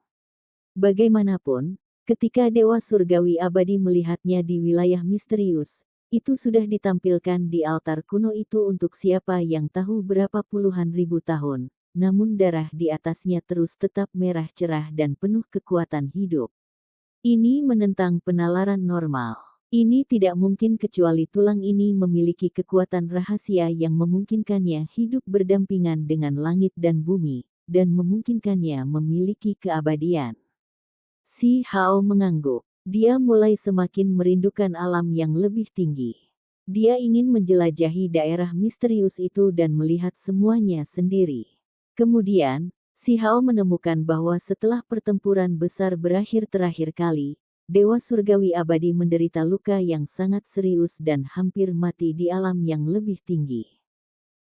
Bagaimanapun, ketika Dewa Surgawi Abadi melihatnya di wilayah misterius, itu sudah ditampilkan di altar kuno itu untuk siapa yang tahu berapa puluhan ribu tahun, namun darah di atasnya terus tetap merah cerah dan penuh kekuatan hidup. Ini menentang penalaran normal. Ini tidak mungkin kecuali tulang ini memiliki kekuatan rahasia yang memungkinkannya hidup berdampingan dengan langit dan bumi, dan memungkinkannya memiliki keabadian. Si Hao mengangguk. Dia mulai semakin merindukan alam yang lebih tinggi. Dia ingin menjelajahi daerah misterius itu dan melihat semuanya sendiri. Kemudian, Si Hao menemukan bahwa setelah pertempuran besar berakhir terakhir kali, Dewa Surgawi Abadi menderita luka yang sangat serius dan hampir mati di alam yang lebih tinggi.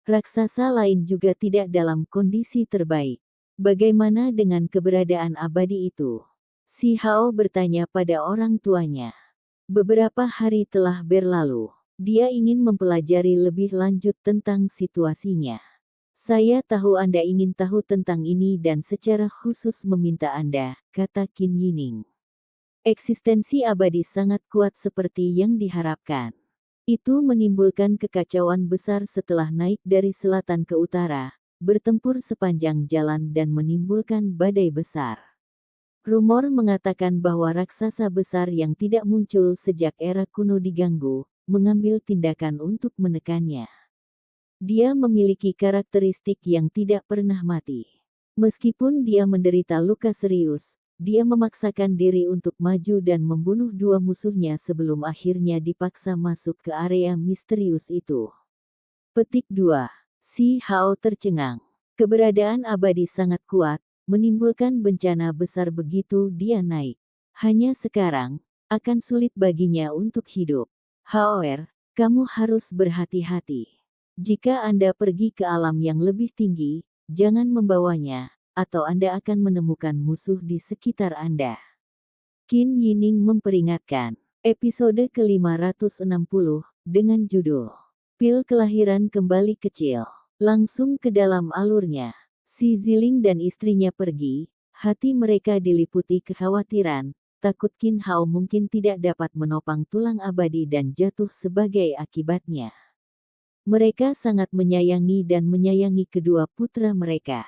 Raksasa lain juga tidak dalam kondisi terbaik. Bagaimana dengan keberadaan abadi itu? Si Hao bertanya pada orang tuanya. Beberapa hari telah berlalu. Dia ingin mempelajari lebih lanjut tentang situasinya. Saya tahu Anda ingin tahu tentang ini dan secara khusus meminta Anda, kata Qin Yining. Eksistensi abadi sangat kuat seperti yang diharapkan. Itu menimbulkan kekacauan besar setelah naik dari selatan ke utara, bertempur sepanjang jalan dan menimbulkan badai besar. Rumor mengatakan bahwa raksasa besar yang tidak muncul sejak era kuno diganggu, mengambil tindakan untuk menekannya. Dia memiliki karakteristik yang tidak pernah mati. Meskipun dia menderita luka serius, dia memaksakan diri untuk maju dan membunuh dua musuhnya sebelum akhirnya dipaksa masuk ke area misterius itu. Petik 2. Si Hao tercengang. Keberadaan abadi sangat kuat, menimbulkan bencana besar begitu dia naik. Hanya sekarang, akan sulit baginya untuk hidup. However, kamu harus berhati-hati. Jika Anda pergi ke alam yang lebih tinggi, jangan membawanya, atau Anda akan menemukan musuh di sekitar Anda. Qin Yining memperingatkan. Episode ke-560, dengan judul Pil Kelahiran Kembali Kecil. Langsung ke dalam alurnya. Si Ziling dan istrinya pergi, Hati mereka diliputi kekhawatiran, takut Qin Hao mungkin tidak dapat menopang tulang abadi dan jatuh sebagai akibatnya. Mereka sangat menyayangi dan menyayangi kedua putra mereka.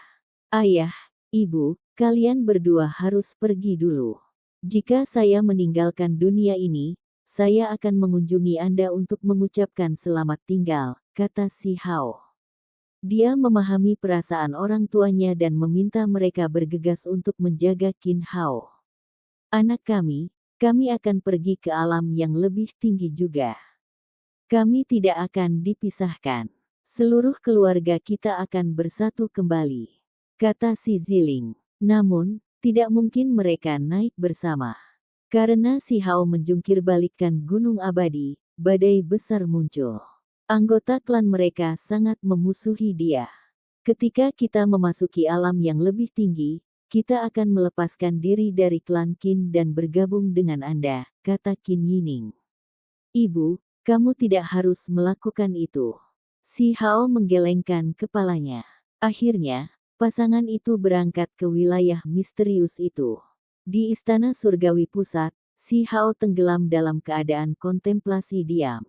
Ayah, ibu, kalian berdua harus pergi dulu. Jika saya meninggalkan dunia ini, saya akan mengunjungi Anda untuk mengucapkan selamat tinggal, kata si Hao. Dia memahami perasaan orang tuanya dan meminta mereka bergegas untuk menjaga Qin Hao. Anak kami akan pergi ke alam yang lebih tinggi juga. Kami tidak akan dipisahkan. Seluruh keluarga kita akan bersatu kembali, kata si Ziling. Namun, tidak mungkin mereka naik bersama. Karena si Hao menjungkir balikkan gunung abadi, badai besar muncul. Anggota klan mereka sangat memusuhi dia. Ketika kita memasuki alam yang lebih tinggi, kita akan melepaskan diri dari klan Qin dan bergabung dengan Anda, kata Qin Yining. Ibu, kamu tidak harus melakukan itu. Si Hao menggelengkan kepalanya. Akhirnya, pasangan itu berangkat ke wilayah misterius itu. Di Istana Surgawi Pusat, si Hao tenggelam dalam keadaan kontemplasi diam.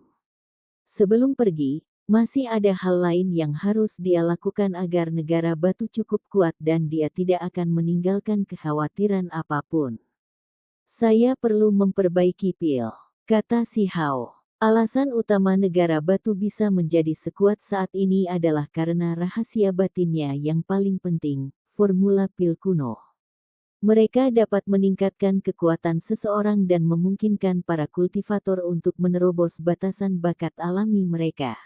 Sebelum pergi, masih ada hal lain yang harus dia lakukan agar negara batu cukup kuat dan dia tidak akan meninggalkan kekhawatiran apapun. Saya perlu memperbaiki pil, kata si Hao. Alasan utama negara batu bisa menjadi sekuat saat ini adalah karena rahasia batinnya yang paling penting, formula pil kuno. Mereka dapat meningkatkan kekuatan seseorang dan memungkinkan para kultivator untuk menerobos batasan bakat alami mereka.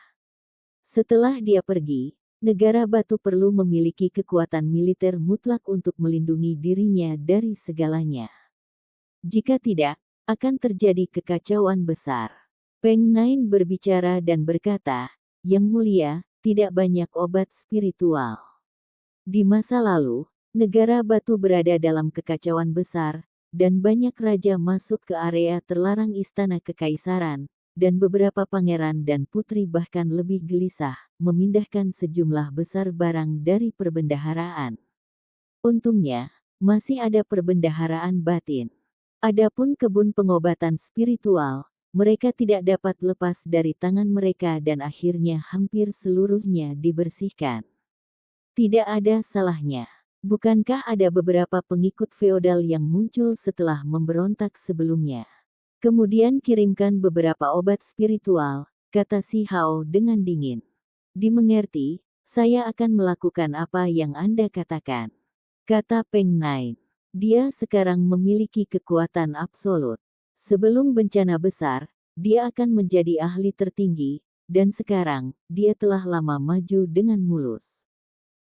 Setelah dia pergi, negara batu perlu memiliki kekuatan militer mutlak untuk melindungi dirinya dari segalanya. Jika tidak, akan terjadi kekacauan besar. Peng Nain berbicara dan berkata, "Yang mulia, tidak banyak obat spiritual." Di masa lalu, negara batu berada dalam kekacauan besar, dan banyak raja masuk ke area terlarang istana kekaisaran, dan beberapa pangeran dan putri bahkan lebih gelisah, memindahkan sejumlah besar barang dari perbendaharaan. Untungnya, masih ada perbendaharaan batin. Adapun kebun pengobatan spiritual, mereka tidak dapat lepas dari tangan mereka dan akhirnya hampir seluruhnya dibersihkan. Tidak ada salahnya. Bukankah ada beberapa pengikut feodal yang muncul setelah memberontak sebelumnya? Kemudian kirimkan beberapa obat spiritual, kata si Hao dengan dingin. Dimengerti, saya akan melakukan apa yang Anda katakan, kata Peng Nain. Dia sekarang memiliki kekuatan absolut. Sebelum bencana besar, dia akan menjadi ahli tertinggi, dan sekarang, dia telah lama maju dengan mulus.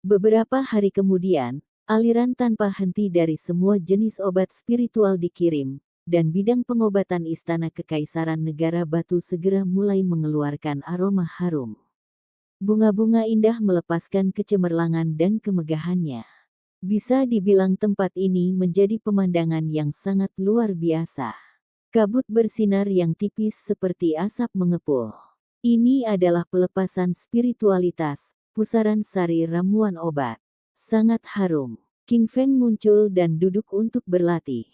Beberapa hari kemudian, aliran tanpa henti dari semua jenis obat spiritual dikirim, dan bidang pengobatan Istana Kekaisaran Negara Batu segera mulai mengeluarkan aroma harum. Bunga-bunga indah melepaskan kecemerlangan dan kemegahannya. Bisa dibilang tempat ini menjadi pemandangan yang sangat luar biasa. Kabut bersinar yang tipis seperti asap mengepul. Ini adalah pelepasan spiritualitas, pusaran sari ramuan obat. Sangat harum. King Feng muncul dan duduk untuk berlatih.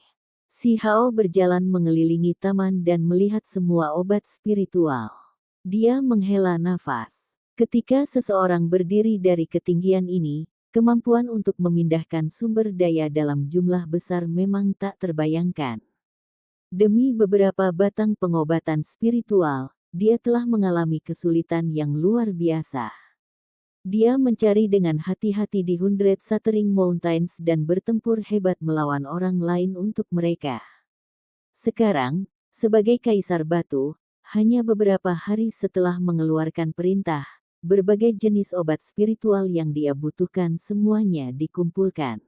Si Hao berjalan mengelilingi taman dan melihat semua obat spiritual. Dia menghela nafas. Ketika seseorang berdiri dari ketinggian ini, kemampuan untuk memindahkan sumber daya dalam jumlah besar memang tak terbayangkan. Demi beberapa batang pengobatan spiritual, dia telah mengalami kesulitan yang luar biasa. Dia mencari dengan hati-hati di Hundred Shattering Mountains dan bertempur hebat melawan orang lain untuk mereka. Sekarang, sebagai Kaisar Batu, hanya beberapa hari setelah mengeluarkan perintah, berbagai jenis obat spiritual yang dia butuhkan semuanya dikumpulkan.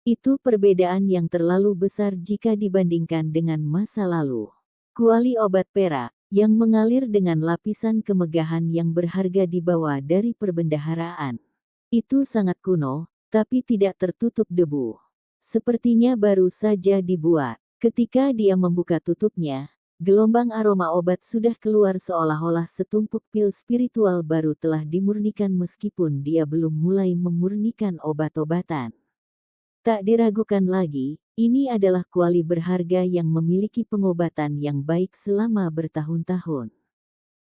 Itu perbedaan yang terlalu besar jika dibandingkan dengan masa lalu. Kuali obat perak, yang mengalir dengan lapisan kemegahan yang berharga dibawa dari perbendaharaan. Itu sangat kuno, tapi tidak tertutup debu. Sepertinya baru saja dibuat. Ketika dia membuka tutupnya, gelombang aroma obat sudah keluar seolah-olah setumpuk pil spiritual baru telah dimurnikan meskipun dia belum mulai memurnikan obat-obatan. Tak diragukan lagi, ini adalah kuali berharga yang memiliki pengobatan yang baik selama bertahun-tahun.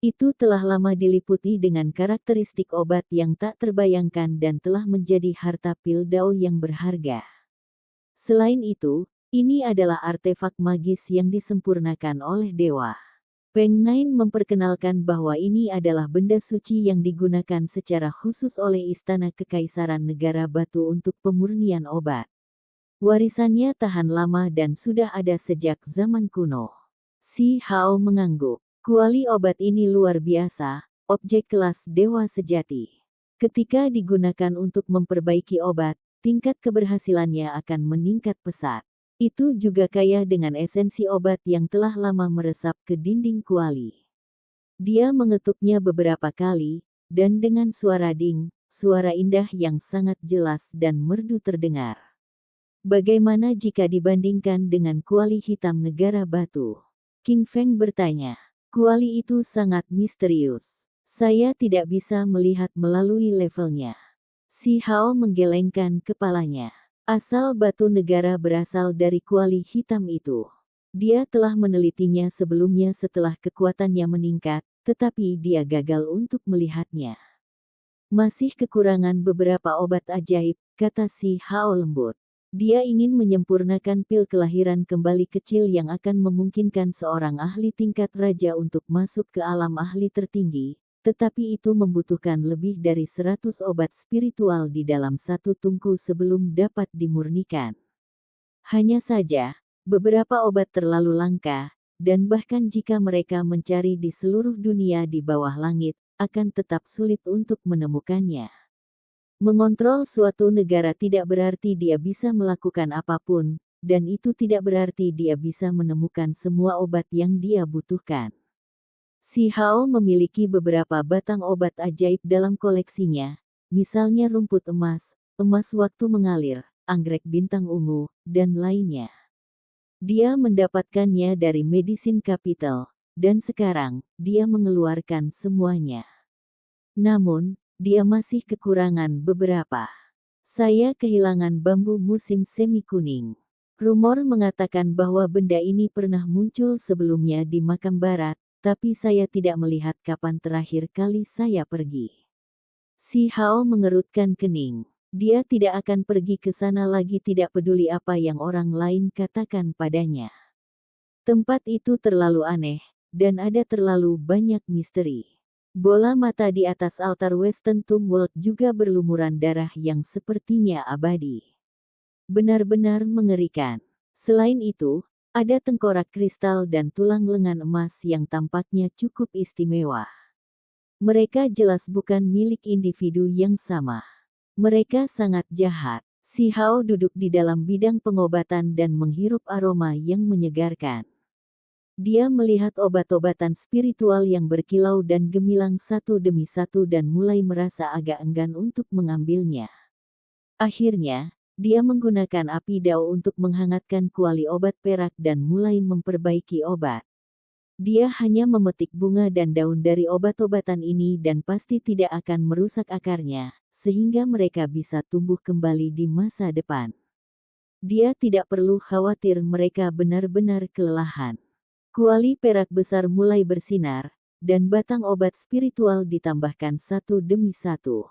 Itu telah lama diliputi dengan karakteristik obat yang tak terbayangkan dan telah menjadi harta Piltdown yang berharga. Selain itu, ini adalah artefak magis yang disempurnakan oleh dewa. Peng Nine memperkenalkan bahwa ini adalah benda suci yang digunakan secara khusus oleh Istana Kekaisaran Negara Batu untuk pemurnian obat. Warisannya tahan lama dan sudah ada sejak zaman kuno. Si Hao mengangguk. Kuali obat ini luar biasa, objek kelas dewa sejati. Ketika digunakan untuk memperbaiki obat, tingkat keberhasilannya akan meningkat pesat. Itu juga kaya dengan esensi obat yang telah lama meresap ke dinding kuali. Dia mengetuknya beberapa kali, dan dengan suara ding, suara indah yang sangat jelas dan merdu terdengar. Bagaimana jika dibandingkan dengan kuali hitam negara batu? King Feng bertanya. Kuali itu sangat misterius. Saya tidak bisa melihat melalui levelnya. Si Hao menggelengkan kepalanya. Asal batu negara berasal dari kuali hitam itu. Dia telah menelitinya sebelumnya setelah kekuatannya meningkat, tetapi dia gagal untuk melihatnya. Masih kekurangan beberapa obat ajaib, kata si Hao lembut. Dia ingin menyempurnakan pil kelahiran kembali kecil yang akan memungkinkan seorang ahli tingkat raja untuk masuk ke alam ahli tertinggi, tetapi itu membutuhkan lebih dari 100 obat spiritual di dalam satu tungku sebelum dapat dimurnikan. Hanya saja, beberapa obat terlalu langka, dan bahkan jika mereka mencari di seluruh dunia di bawah langit, akan tetap sulit untuk menemukannya. Mengontrol suatu negara tidak berarti dia bisa melakukan apapun, dan itu tidak berarti dia bisa menemukan semua obat yang dia butuhkan. Si Hao memiliki beberapa batang obat ajaib dalam koleksinya, misalnya rumput emas, emas waktu mengalir, anggrek bintang ungu, dan lainnya. Dia mendapatkannya dari Medicine Capital, dan sekarang, dia mengeluarkan semuanya. Namun, dia masih kekurangan beberapa. Saya kehilangan bambu musim semi kuning. Rumor mengatakan bahwa benda ini pernah muncul sebelumnya di makam barat, tapi saya tidak melihat kapan terakhir kali saya pergi. Si Hao mengerutkan kening. Dia tidak akan pergi ke sana lagi, tidak peduli apa yang orang lain katakan padanya. Tempat itu terlalu aneh, dan ada terlalu banyak misteri. Bola mata di atas altar Western Tomb World juga berlumuran darah yang sepertinya abadi. Benar-benar mengerikan. Selain itu, ada tengkorak kristal dan tulang lengan emas yang tampaknya cukup istimewa. Mereka jelas bukan milik individu yang sama. Mereka sangat jahat. Si Hao duduk di dalam bidang pengobatan dan menghirup aroma yang menyegarkan. Dia melihat obat-obatan spiritual yang berkilau dan gemilang satu demi satu dan mulai merasa agak enggan untuk mengambilnya. Akhirnya, dia menggunakan api dao untuk menghangatkan kuali obat perak dan mulai memperbaiki obat. Dia hanya memetik bunga dan daun dari obat-obatan ini dan pasti tidak akan merusak akarnya, sehingga mereka bisa tumbuh kembali di masa depan. Dia tidak perlu khawatir mereka benar-benar kelelahan. Kuali perak besar mulai bersinar, dan batang obat spiritual ditambahkan satu demi satu.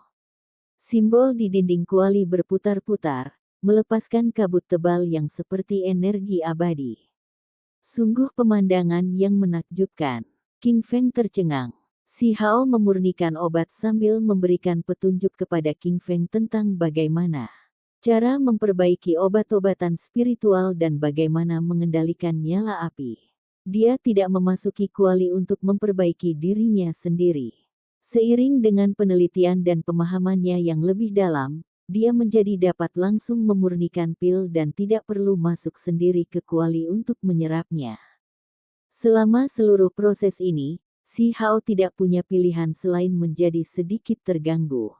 Simbol di dinding kuali berputar-putar, melepaskan kabut tebal yang seperti energi abadi. Sungguh pemandangan yang menakjubkan. King Feng tercengang. Si Hao memurnikan obat sambil memberikan petunjuk kepada King Feng tentang bagaimana cara memperbaiki obat-obatan spiritual dan bagaimana mengendalikan nyala api. Dia tidak memasuki kuali untuk memperbaiki dirinya sendiri. Seiring dengan penelitian dan pemahamannya yang lebih dalam, dia menjadi dapat langsung memurnikan pil dan tidak perlu masuk sendiri ke kuali untuk menyerapnya. Selama seluruh proses ini, si Hao tidak punya pilihan selain menjadi sedikit terganggu.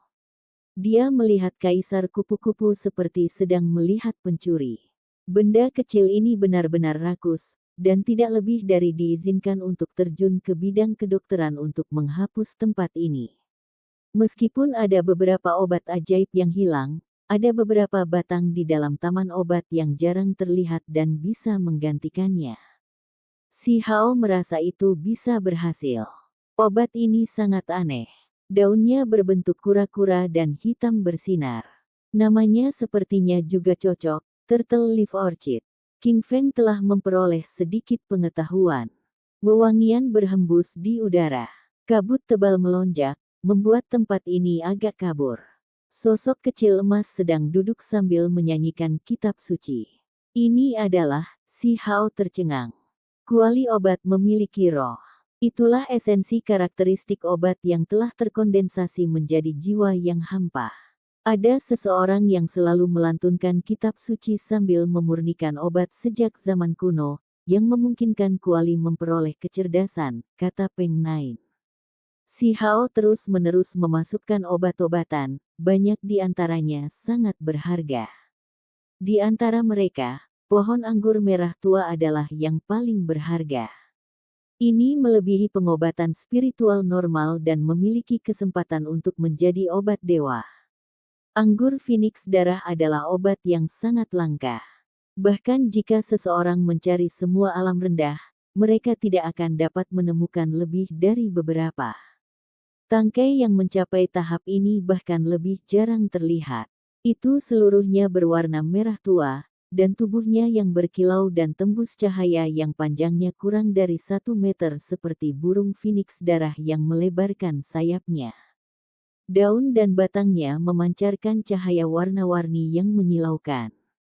Dia melihat kaisar kupu-kupu seperti sedang melihat pencuri. Benda kecil ini benar-benar rakus, dan tidak lebih dari diizinkan untuk terjun ke bidang kedokteran untuk menghapus tempat ini. Meskipun ada beberapa obat ajaib yang hilang, ada beberapa batang di dalam taman obat yang jarang terlihat dan bisa menggantikannya. Si Hao merasa itu bisa berhasil. Obat ini sangat aneh. Daunnya berbentuk kura-kura dan hitam bersinar. Namanya sepertinya juga cocok, Turtle Leaf Orchid. King Feng telah memperoleh sedikit pengetahuan. Wewangian berhembus di udara. Kabut tebal melonjak, membuat tempat ini agak kabur. Sosok kecil emas sedang duduk sambil menyanyikan kitab suci. Ini adalah Si Hao tercengang. Kuali obat memiliki roh. Itulah esensi karakteristik obat yang telah terkondensasi menjadi jiwa yang hampa. Ada seseorang yang selalu melantunkan kitab suci sambil memurnikan obat sejak zaman kuno, yang memungkinkan kuali memperoleh kecerdasan, kata Peng Nain. Si Hao terus-menerus memasukkan obat-obatan, banyak di antaranya sangat berharga. Di antara mereka, pohon anggur merah tua adalah yang paling berharga. Ini melebihi pengobatan spiritual normal dan memiliki kesempatan untuk menjadi obat dewa. Anggur Phoenix darah adalah obat yang sangat langka. Bahkan jika seseorang mencari semua alam rendah, mereka tidak akan dapat menemukan lebih dari beberapa. Tangkai yang mencapai tahap ini bahkan lebih jarang terlihat. Itu seluruhnya berwarna merah tua, dan tubuhnya yang berkilau dan tembus cahaya yang panjangnya kurang dari 1 meter seperti burung Phoenix darah yang melebarkan sayapnya. Daun dan batangnya memancarkan cahaya warna-warni yang menyilaukan.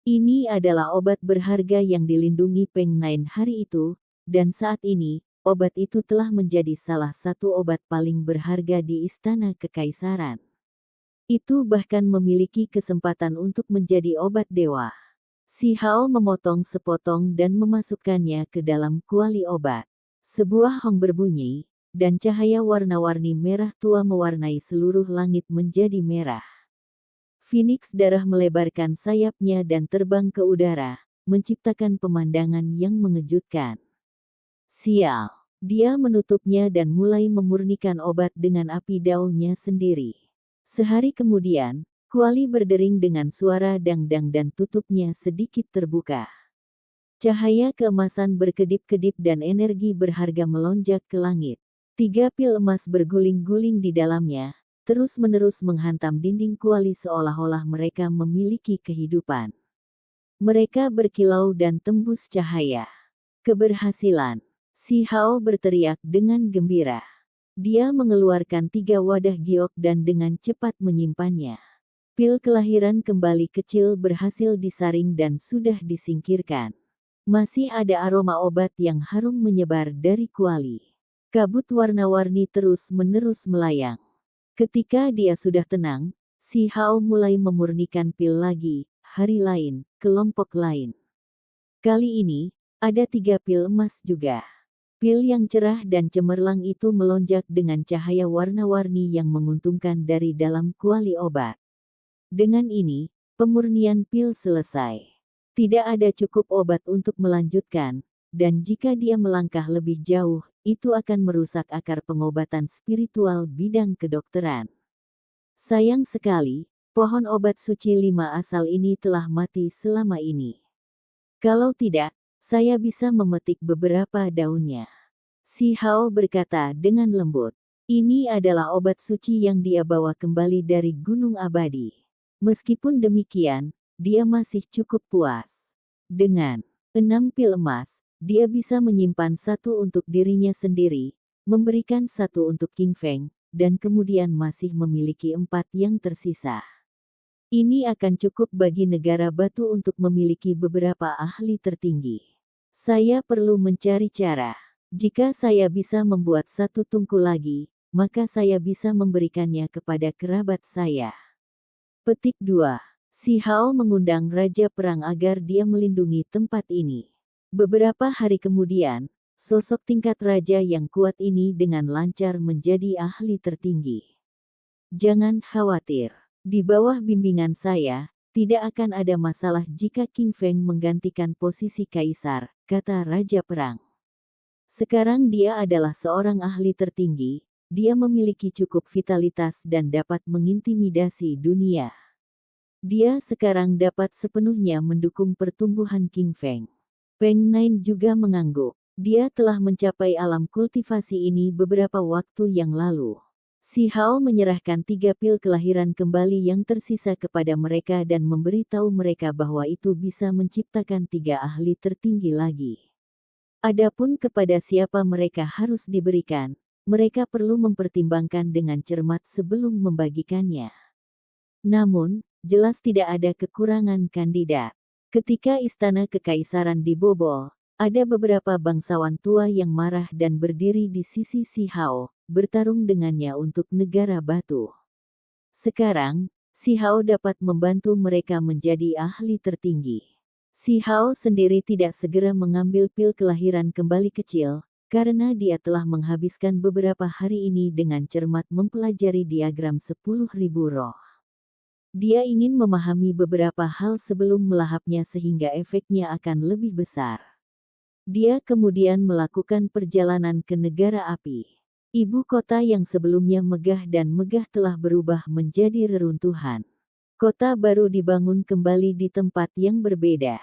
Ini adalah obat berharga yang dilindungi Peng Nain hari itu, dan saat ini, obat itu telah menjadi salah satu obat paling berharga di Istana Kekaisaran. Itu bahkan memiliki kesempatan untuk menjadi obat dewa. Si Hao memotong sepotong dan memasukkannya ke dalam kuali obat. Sebuah hong berbunyi, dan cahaya warna-warni merah tua mewarnai seluruh langit menjadi merah. Phoenix darah melebarkan sayapnya dan terbang ke udara, menciptakan pemandangan yang mengejutkan. Sial, dia menutupnya dan mulai memurnikan obat dengan api daunnya sendiri. Sehari kemudian, kuali berdering dengan suara dang-dang dan tutupnya sedikit terbuka. Cahaya keemasan berkedip-kedip dan energi berharga melonjak ke langit. 3 pil emas berguling-guling di dalamnya, terus-menerus menghantam dinding kuali seolah-olah mereka memiliki kehidupan. Mereka berkilau dan tembus cahaya. Keberhasilan. Si Hao berteriak dengan gembira. Dia mengeluarkan 3 wadah giok dan dengan cepat menyimpannya. Pil kelahiran kembali kecil berhasil disaring dan sudah disingkirkan. Masih ada aroma obat yang harum menyebar dari kuali. Kabut warna-warni terus-menerus melayang. Ketika dia sudah tenang, Si Hao mulai memurnikan pil lagi, hari lain, kelompok lain. Kali ini, ada 3 pil emas juga. Pil yang cerah dan cemerlang itu melonjak dengan cahaya warna-warni yang menguntungkan dari dalam kuali obat. Dengan ini, pemurnian pil selesai. Tidak ada cukup obat untuk melanjutkan, dan jika dia melangkah lebih jauh, itu akan merusak akar pengobatan spiritual bidang kedokteran. Sayang sekali, pohon obat suci 5 asal ini telah mati selama ini. Kalau tidak, saya bisa memetik beberapa daunnya. Si Hao berkata dengan lembut. Ini adalah obat suci yang dia bawa kembali dari Gunung Abadi. Meskipun demikian, dia masih cukup puas. Dengan 6 pil emas, dia bisa menyimpan 1 untuk dirinya sendiri, memberikan 1 untuk King Feng, dan kemudian masih memiliki 4 yang tersisa. Ini akan cukup bagi negara batu untuk memiliki beberapa ahli tertinggi. Saya perlu mencari cara. Jika saya bisa membuat 1 tungku lagi, maka saya bisa memberikannya kepada kerabat saya. Petik 2. Si Hao mengundang Raja Perang agar dia melindungi tempat ini. Beberapa hari kemudian, sosok tingkat raja yang kuat ini dengan lancar menjadi ahli tertinggi. Jangan khawatir. Di bawah bimbingan saya, tidak akan ada masalah jika King Feng menggantikan posisi kaisar, kata Raja Perang. Sekarang dia adalah seorang ahli tertinggi, dia memiliki cukup vitalitas dan dapat mengintimidasi dunia. Dia sekarang dapat sepenuhnya mendukung pertumbuhan King Feng. Peng Nine juga mengangguk. Dia telah mencapai alam kultivasi ini beberapa waktu yang lalu. Si Hao menyerahkan 3 pil kelahiran kembali yang tersisa kepada mereka dan memberitahu mereka bahwa itu bisa menciptakan 3 ahli tertinggi lagi. Adapun kepada siapa mereka harus diberikan, mereka perlu mempertimbangkan dengan cermat sebelum membagikannya. Namun, jelas tidak ada kekurangan kandidat. Ketika istana kekaisaran dibobol, ada beberapa bangsawan tua yang marah dan berdiri di sisi Si Hao, bertarung dengannya untuk negara batu. Sekarang, Si Hao dapat membantu mereka menjadi ahli tertinggi. Si Hao sendiri tidak segera mengambil pil kelahiran kembali kecil, karena dia telah menghabiskan beberapa hari ini dengan cermat mempelajari diagram 10.000 roh. Dia ingin memahami beberapa hal sebelum melahapnya sehingga efeknya akan lebih besar. Dia kemudian melakukan perjalanan ke negara api. Ibu kota yang sebelumnya megah dan megah telah berubah menjadi reruntuhan. Kota baru dibangun kembali di tempat yang berbeda.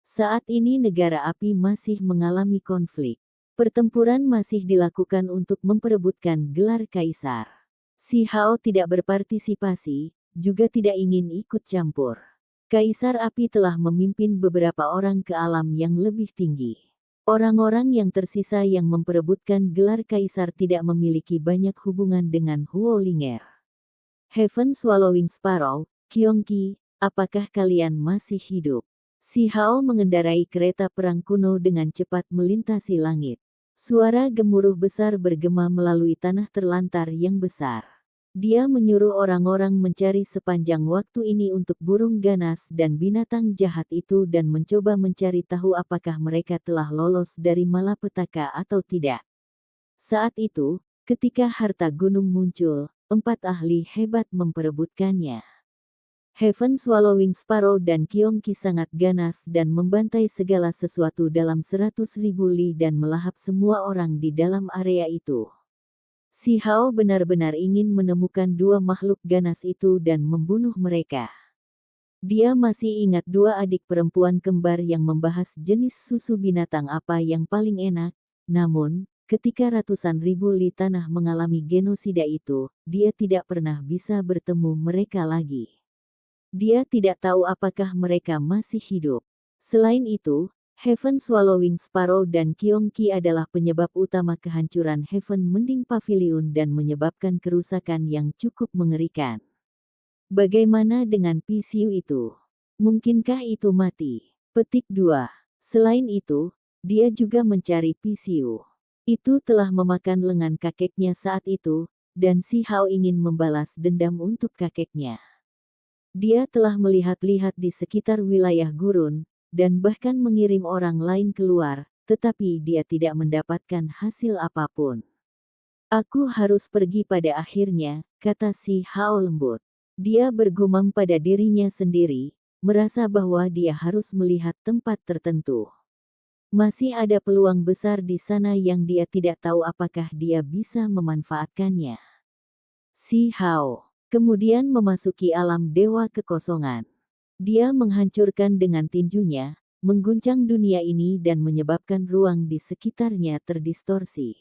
Saat ini negara api masih mengalami konflik. Pertempuran masih dilakukan untuk memperebutkan gelar kaisar. Si Hao tidak berpartisipasi, juga tidak ingin ikut campur. Kaisar api telah memimpin beberapa orang ke alam yang lebih tinggi. Orang-orang yang tersisa yang memperebutkan gelar kaisar tidak memiliki banyak hubungan dengan Huo Linger. Heaven Swallowing Sparrow, Kyongki, apakah kalian masih hidup? Si Hao mengendarai kereta perang kuno dengan cepat melintasi langit. Suara gemuruh besar bergema melalui tanah terlantar yang besar. Dia menyuruh orang-orang mencari sepanjang waktu ini untuk burung ganas dan binatang jahat itu dan mencoba mencari tahu apakah mereka telah lolos dari malapetaka atau tidak. Saat itu, ketika harta gunung muncul, 4 ahli hebat memperebutkannya. Heaven Swallowing Sparrow dan Kyongki sangat ganas dan membantai segala sesuatu dalam 100.000 li dan melahap semua orang di dalam area itu. Si Hao benar-benar ingin menemukan 2 makhluk ganas itu dan membunuh mereka. Dia masih ingat 2 adik perempuan kembar yang membahas jenis susu binatang apa yang paling enak, namun, ketika ratusan ribu li tanah mengalami genosida itu, dia tidak pernah bisa bertemu mereka lagi. Dia tidak tahu apakah mereka masih hidup. Selain itu, Heaven Swallowing Sparrow dan Kyongki adalah penyebab utama kehancuran Heaven Mending Pavilion dan menyebabkan kerusakan yang cukup mengerikan. Bagaimana dengan PCU itu? Mungkinkah itu mati? Petik 2. Selain itu, dia juga mencari PCU. Itu telah memakan lengan kakeknya saat itu, dan Si Hao ingin membalas dendam untuk kakeknya. Dia telah melihat-lihat di sekitar wilayah gurun, dan bahkan mengirim orang lain keluar, tetapi dia tidak mendapatkan hasil apapun. Aku harus pergi pada akhirnya, kata Si Hao lembut. Dia bergumam pada dirinya sendiri, merasa bahwa dia harus melihat tempat tertentu. Masih ada peluang besar di sana yang dia tidak tahu apakah dia bisa memanfaatkannya. Si Hao kemudian memasuki alam dewa kekosongan. Dia menghancurkan dengan tinjunya, mengguncang dunia ini dan menyebabkan ruang di sekitarnya terdistorsi.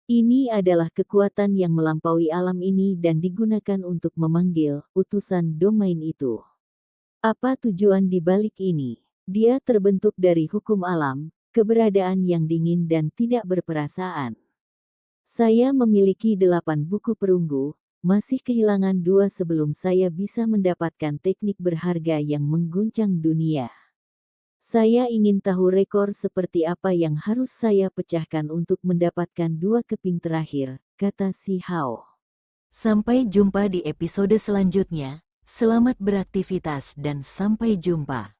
Ini adalah kekuatan yang melampaui alam ini dan digunakan untuk memanggil utusan domain itu. Apa tujuan di balik ini? Dia terbentuk dari hukum alam, keberadaan yang dingin dan tidak berperasaan. Saya memiliki 8 buku perunggu, masih kehilangan 2 sebelum saya bisa mendapatkan teknik berharga yang mengguncang dunia. Saya ingin tahu rekor seperti apa yang harus saya pecahkan untuk mendapatkan 2 keping terakhir, kata Si Hao. Sampai jumpa di episode selanjutnya, selamat beraktivitas dan sampai jumpa.